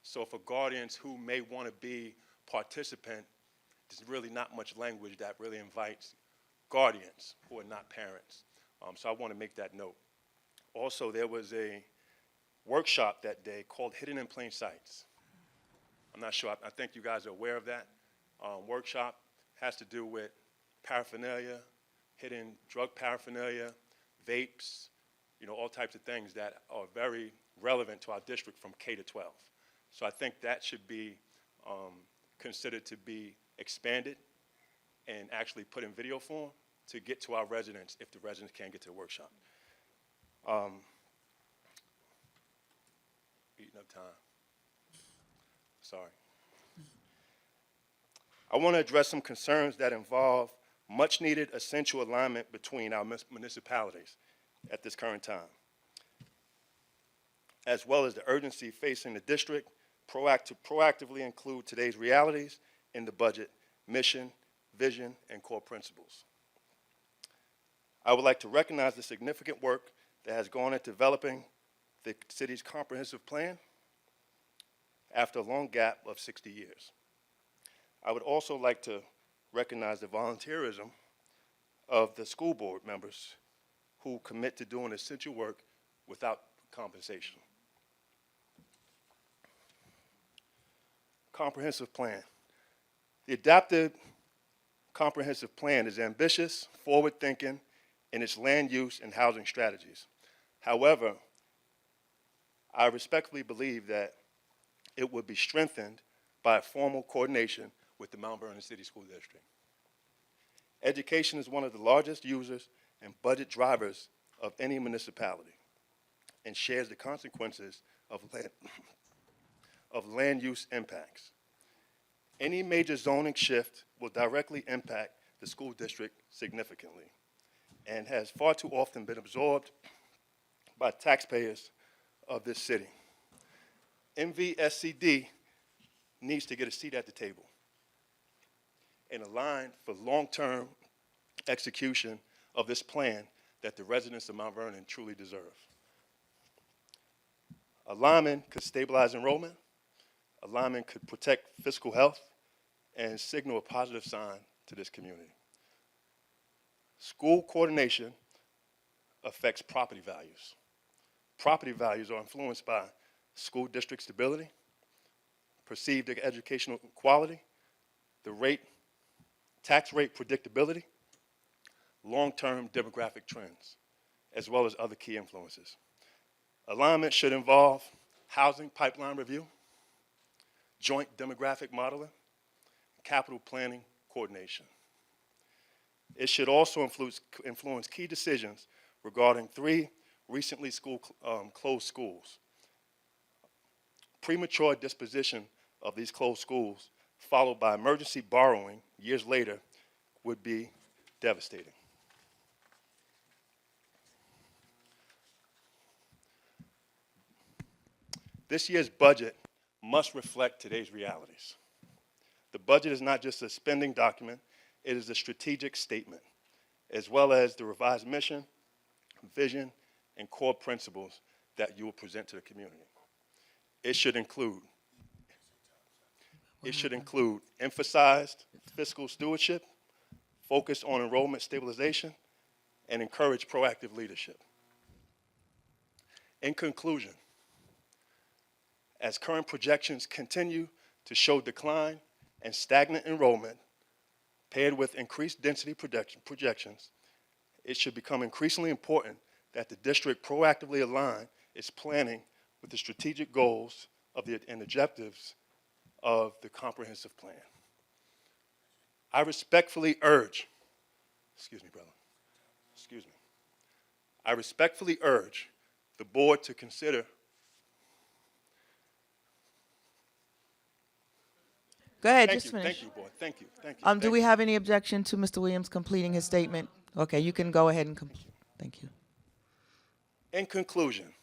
So for guardians who may want to be participant, there's really not much language that really invites guardians who are not parents. So I want to make that note. Also, there was a workshop that day called Hidden in Plain Sights. I'm not sure, I think you guys are aware of that. Workshop has to do with paraphernalia, hidden drug paraphernalia, vapes, all types of things that are very relevant to our district from K to 12. So I think that should be considered to be expanded and actually put in video form to get to our residents if the residents can't get to the workshop. Eating up time. Sorry. I want to address some concerns that involve much needed essential alignment between our municipalities at this current time, as well as the urgency facing the district to proactively include today's realities in the budget, mission, vision, and core principles. I would like to recognize the significant work that has gone into developing the city's comprehensive plan after a long gap of 60 years. I would also like to recognize the volunteerism of the school board members who commit to doing essential work without compensation. Comprehensive plan. The adaptive comprehensive plan is ambitious, forward-thinking in its land use and housing strategies. However, I respectfully believe that it would be strengthened by a formal coordination with the Mount Vernon City School District. Education is one of the largest users and budget drivers of any municipality and shares the consequences of land use impacts. Any major zoning shift will directly impact the school district significantly and has far too often been absorbed by taxpayers of this city. MVSCD needs to get a seat at the table and align for long-term execution of this plan that the residents of Mount Vernon truly deserve. Alignment could stabilize enrollment, alignment could protect fiscal health, and signal a positive sign to this community. School coordination affects property values. Property values are influenced by school district stability, perceived educational quality, the tax rate predictability, long-term demographic trends, as well as other key influences. Alignment should involve housing pipeline review, joint demographic modeling, capital planning coordination. It should also influence key decisions regarding 3 recently closed schools. Premature disposition of these closed schools, followed by emergency borrowing years later, would be devastating. This year's budget must reflect today's realities. The budget is not just a spending document, it is a strategic statement, as well as the revised mission, vision, and core principles that you will present to the community. It should include emphasized fiscal stewardship, focus on enrollment stabilization, and encourage proactive leadership. In conclusion, as current projections continue to show decline and stagnant enrollment, paired with increased density projections, it should become increasingly important that the district proactively align its planning with the strategic goals and objectives of the comprehensive plan. I respectfully urge, I respectfully urge the board to consider. Go ahead, Thank just you, finish. thank you, board, thank you, thank you. Do we have any objection to Mr. Williams completing his statement? Okay, you can go ahead and complete. Thank you. In conclusion,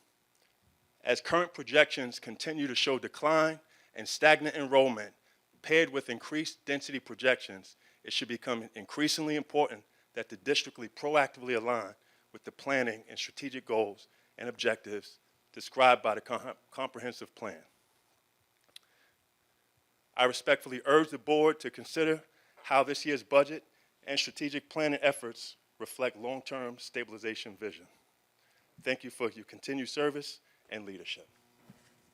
as current projections continue to show decline and stagnant enrollment paired with increased density projections, it should become increasingly important that the district proactively align with the planning and strategic goals and objectives described by the comprehensive plan. I respectfully urge the board to consider how this year's budget and strategic planning efforts reflect long-term stabilization vision. Thank you for your continued service and leadership.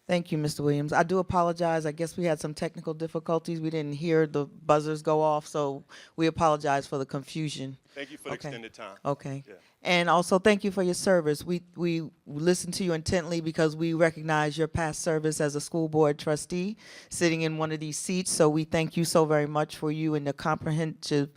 Thank you, Mr. Williams. I do apologize. I guess we had some technical difficulties. We didn't hear the buzzers go off, so we apologize for the confusion. Thank you for the Okay. extended time. Okay. Yeah. And also, thank you for your service. We listened to you intently because we recognize your past service as a school board trustee sitting in one of these seats. So we thank you so very much for you and the comprehensive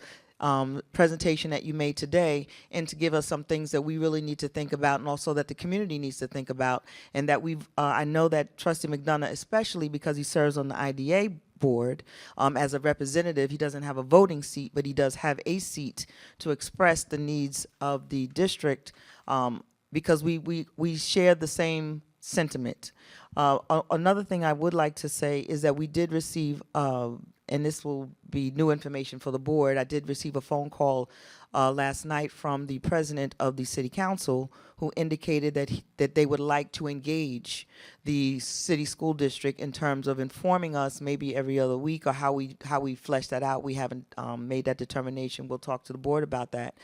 presentation that you made today, and to give us some things that we really need to think about, and also that the community needs to think about, and that I know that Trustee McDonough, especially because he serves on the IDA board as a representative, he doesn't have a voting seat, but he does have a seat to express the needs of the district, because we share the same sentiment. Another thing I would like to say is that we did receive, and this will be new information for the board, I did receive a phone call last night from the president of the city council, who indicated that they would like to engage the city school district in terms of informing us maybe every other week, or how we flesh that out. We haven't made that determination. We'll talk to the board about that,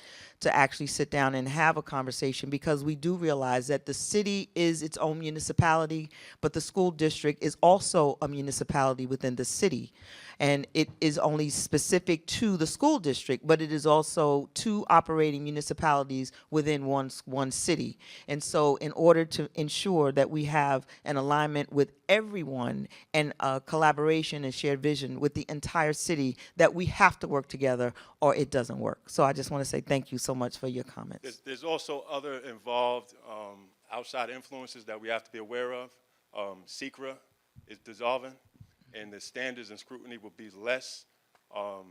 to actually sit down and have a conversation, because we do realize that the city is its own municipality, but the school district is also a municipality within the city. And it is only specific to the school district, but it is also two operating municipalities within one city. And so in order to ensure that we have an alignment with everyone and a collaboration and shared vision with the entire city, that we have to work together or it doesn't work. So I just want to say thank you so much for your comments. There's also other involved outside influences that we have to be aware of. SECRA is dissolving, and the standards and scrutiny will be less of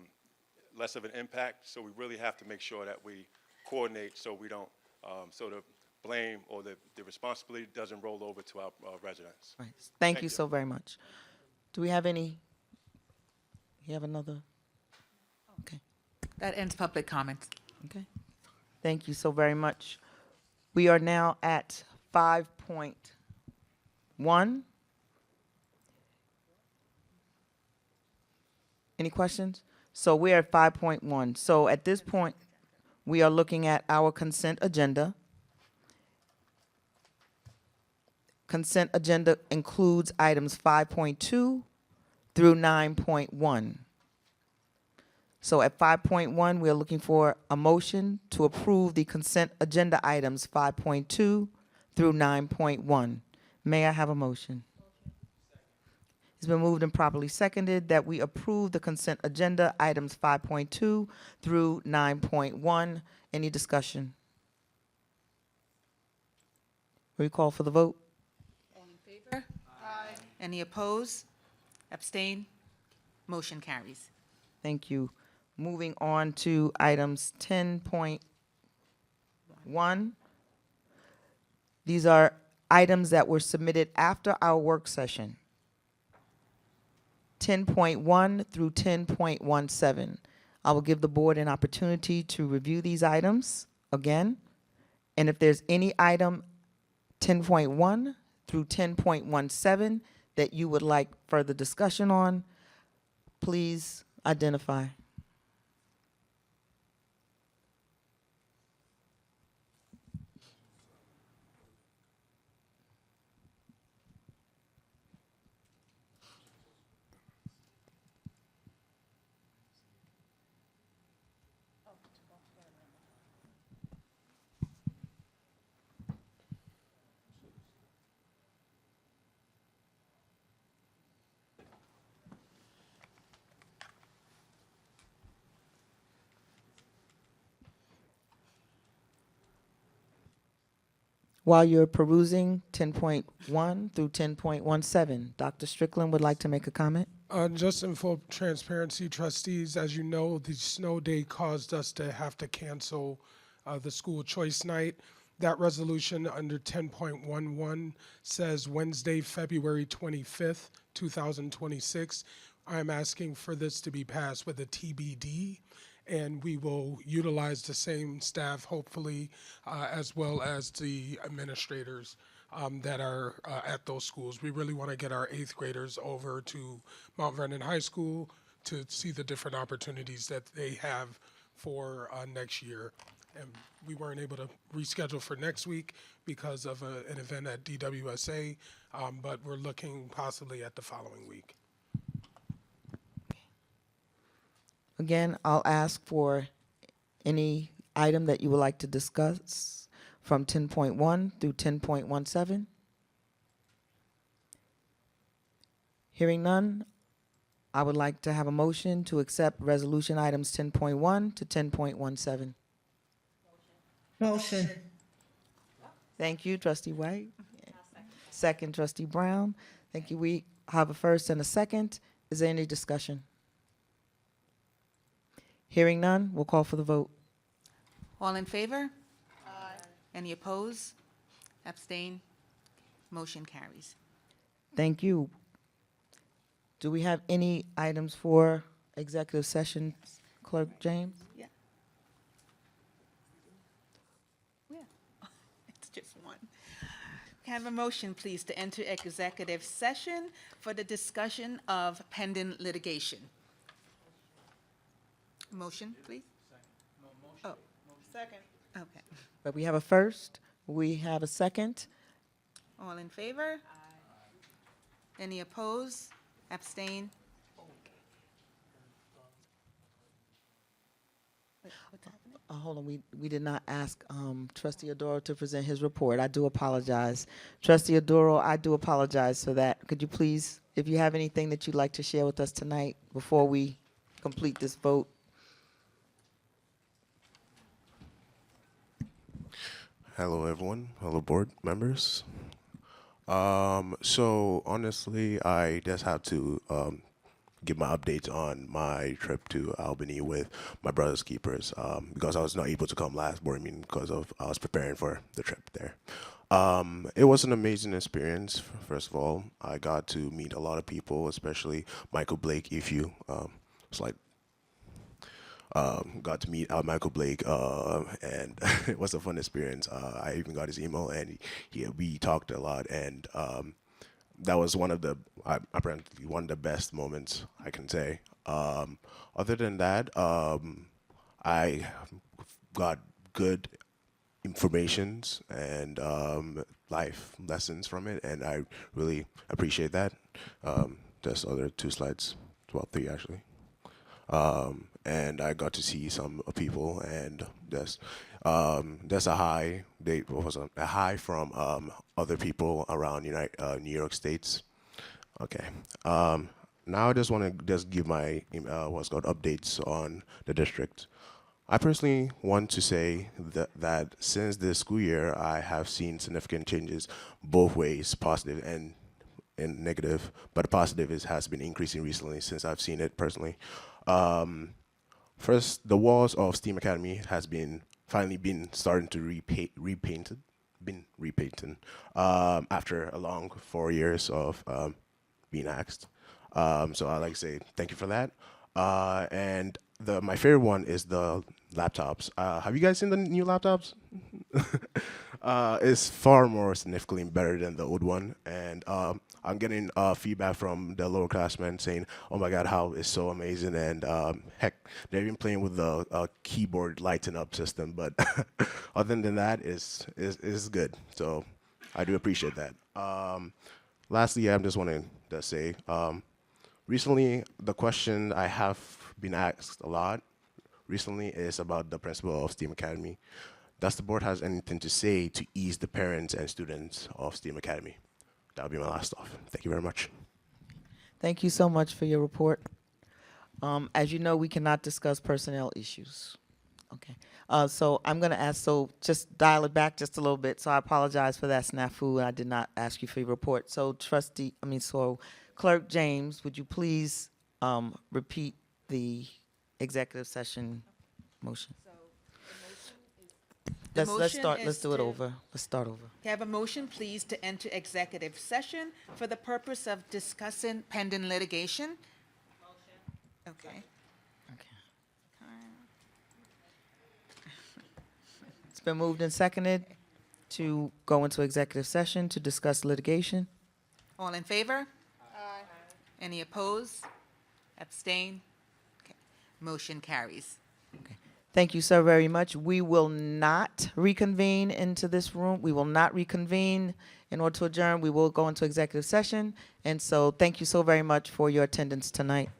an impact. So we really have to make sure that we coordinate, so we don't, so the blame or the responsibility doesn't roll over to our residents. Right. Thank you so very much. Do we have any? You have another? Okay. That ends public comments. Okay. Thank you so very much. We are now at 5.1. Any questions? So we're at 5.1. So at this point, we are looking at our consent agenda. Consent agenda includes items 5.2 through 9.1. So at 5.1, we're looking for a motion to approve the consent agenda items 5.2 through 9.1. May I have a motion? It's been moved and properly seconded that we approve the consent agenda items 5.2 through 9.1. Any discussion? We call for the vote. All in favor? Aye. Any opposed? Abstain? Motion carries. Thank you. Moving on to items 10.1. These are items that were submitted after our work session. 10.1 through 10.17. I will give the board an opportunity to review these items again. And if there's any item 10.1 through 10.17 that you would like further discussion on, please identify. While you're perusing 10.1 through 10.17, Dr. Strickland would like to make a comment. Just in full transparency, trustees, as you know, the snow day caused us to have to cancel the school choice night. That resolution under 10.11 says Wednesday, February 25th, 2026. I'm asking for this to be passed with a TBD, and we will utilize the same staff, hopefully, as well as the administrators that are at those schools. We really want to get our 8th graders over to Mount Vernon High School to see the different opportunities that they have for next year. And we weren't able to reschedule for next week because of an event at DWSA, but we're looking possibly at the following week. Again, I'll ask for any item that you would like to discuss from 10.1 through 10.17. Hearing none, I would like to have a motion to accept resolution items 10.1 to 10.17. Motion. Thank you, Trustee White. Second, Trustee Brown. Thank you. We have a first and a second. Is there any discussion? Hearing none, we'll call for the vote. All in favor? Aye. Any opposed? Abstain? Motion carries. Thank you. Do we have any items for executive session, Clerk James? Can I have a motion, please, to enter executive session for the discussion of pending litigation? Motion, please? Oh, Second. okay. But we have a first, we have a second. All in favor? Any opposed? Abstain? What's happening? Hold on, we did not ask Trustee Adoro to present his report. I do apologize. Trustee Adoro, I do apologize for that. Could you please, if you have anything that you'd like to share with us tonight before we complete this vote? Hello, everyone. Hello, board members. So honestly, I just have to give my updates on my trip to Albany with my brother's keepers because I was not able to come last board meeting because of I was preparing for the trip there. It was an amazing experience. First of all, I got to meet a lot of people, especially Michael Blake. If you, it's like got to meet Michael Blake, and it was a fun experience. I even got his email, and we talked a lot, and that was one of the apparently one of the best moments I can say. Other than that, I got good informations and life lessons from it, and I really appreciate that. There's other 2 slides, well, 3 actually. And I got to see some people, and there's a high. A high from other people around New York States. Okay. Now I just want to just give my what's called updates on the district. I personally want to say that since this school year, I have seen significant changes both ways, positive and negative. But the positive has been increasing recently since I've seen it personally. First, the walls of STEAM Academy has finally been starting to repainted after a long 4 years of being axed. So I'd like to say thank you for that. And my favorite one is the laptops. Have you guys seen the new laptops? It's far more significantly better than the old one, and I'm getting feedback from the lower classmen saying, "Oh my God, how it's so amazing!" And heck, they're even playing with the keyboard lighting up system. But other than that, is good. So I do appreciate that. Lastly, I just wanted to say, recently the question I have been asked a lot recently is about the principal of STEAM Academy. Does the board has anything to say to ease the parents and students of STEAM Academy? That'll be my last off. Thank you very much. Thank you so much for your report. As you know, we cannot discuss personnel issues. Okay. So I'm going to ask, so just dial it back just a little bit. So I apologize for that snafu. I did not ask you for your report. So Clerk James, would you please repeat the executive session motion? Let's motion start. is Let's do it to- over. Let's start over. Can I have a motion, please, to enter executive session for the purpose of discussing pending litigation? Motion. Okay. It's been moved and seconded to go into executive session to discuss litigation. All in favor? Aye. Any opposed? Abstain? Okay. Motion carries. Thank you so very much. We will not reconvene into this room. We will not reconvene in order to adjourn. We will go into executive session. And so thank you so very much for your attendance tonight.